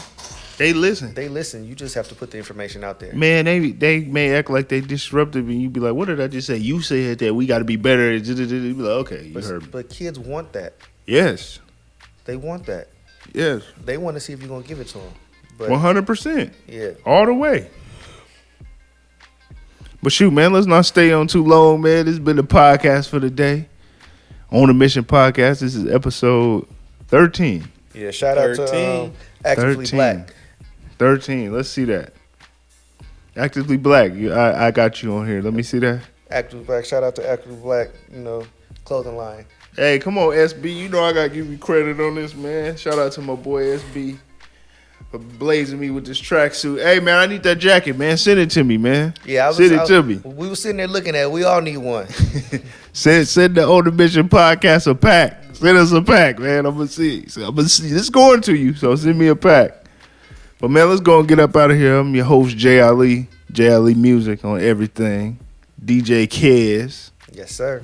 They listen. They listen. You just have to put the information out there. Man, they may act like they disruptive, and you be like, "What did I just say?" You said that we got to be better. You be like, "Okay, you heard me." But kids want that. Yes, They want that. yes, They want to see if you're gonna give it to them. But 100%, yeah, all the way. But shoot, man, let's not stay on too long, man. This has been the podcast for the day. On a Mission Podcast. This is episode 13. yeah. Shout out to 13. Actively 13. Black. 13. Let's see that. Actively Black. I got you on here. Let me see that. Actively Black. Shout out to Actively Black. Clothing line. Hey, come on, SB. You know I got to give you credit on this, man. Shout out to my boy SB for blazing me with this tracksuit. Hey, man, I need that jacket, man. Send it to me, man. Yeah, Send it to me. We were sitting there looking at it. We all need one. Send the On the Mission Podcast a pack. Send us a pack, man. I'm going to see. It's going to you, so send me a pack. But, man, let's go and get up out of here. I'm your host, Jay Ali. Jay Ali Music on everything. DJ Kez. Yes, sir.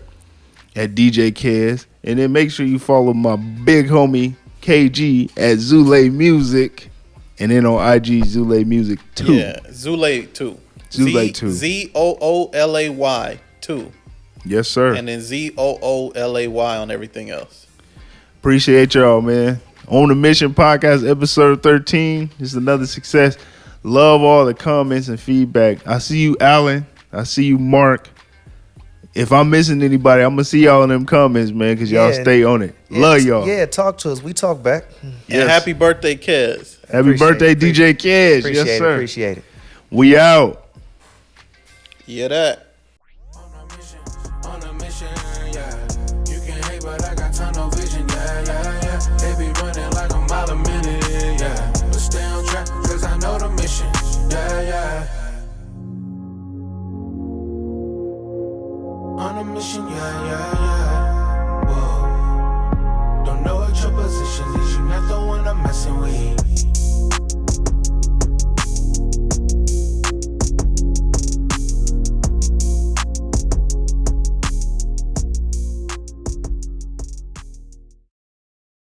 At DJ Kez. And then make sure you follow my big homie, KG, at Zule Music. And then on IG, Zule Music 2. Yeah, Zule 2. Zule 2. ZOOLAY 2. Yes, sir. And then ZOOLAY on everything else. Appreciate y'all, man. On the Mission Podcast, episode 13. This is another success. Love all the comments and feedback. I see you, Alan. I see you, Mark. If I'm missing anybody, I'm going to see y'all in them comments, man, because y'all stay on it. Love y'all. Yeah, talk to us. We talk back. Yes. And happy birthday, Kez. Happy birthday, DJ Kez. Yes, sir. Appreciate it. We out. Yeah, that. On a mission, yeah. You can hate, but I got tunnel vision, yeah. They be running like a mile a minute, yeah. But stay on track, cause I know the mission, yeah. On a mission, yeah.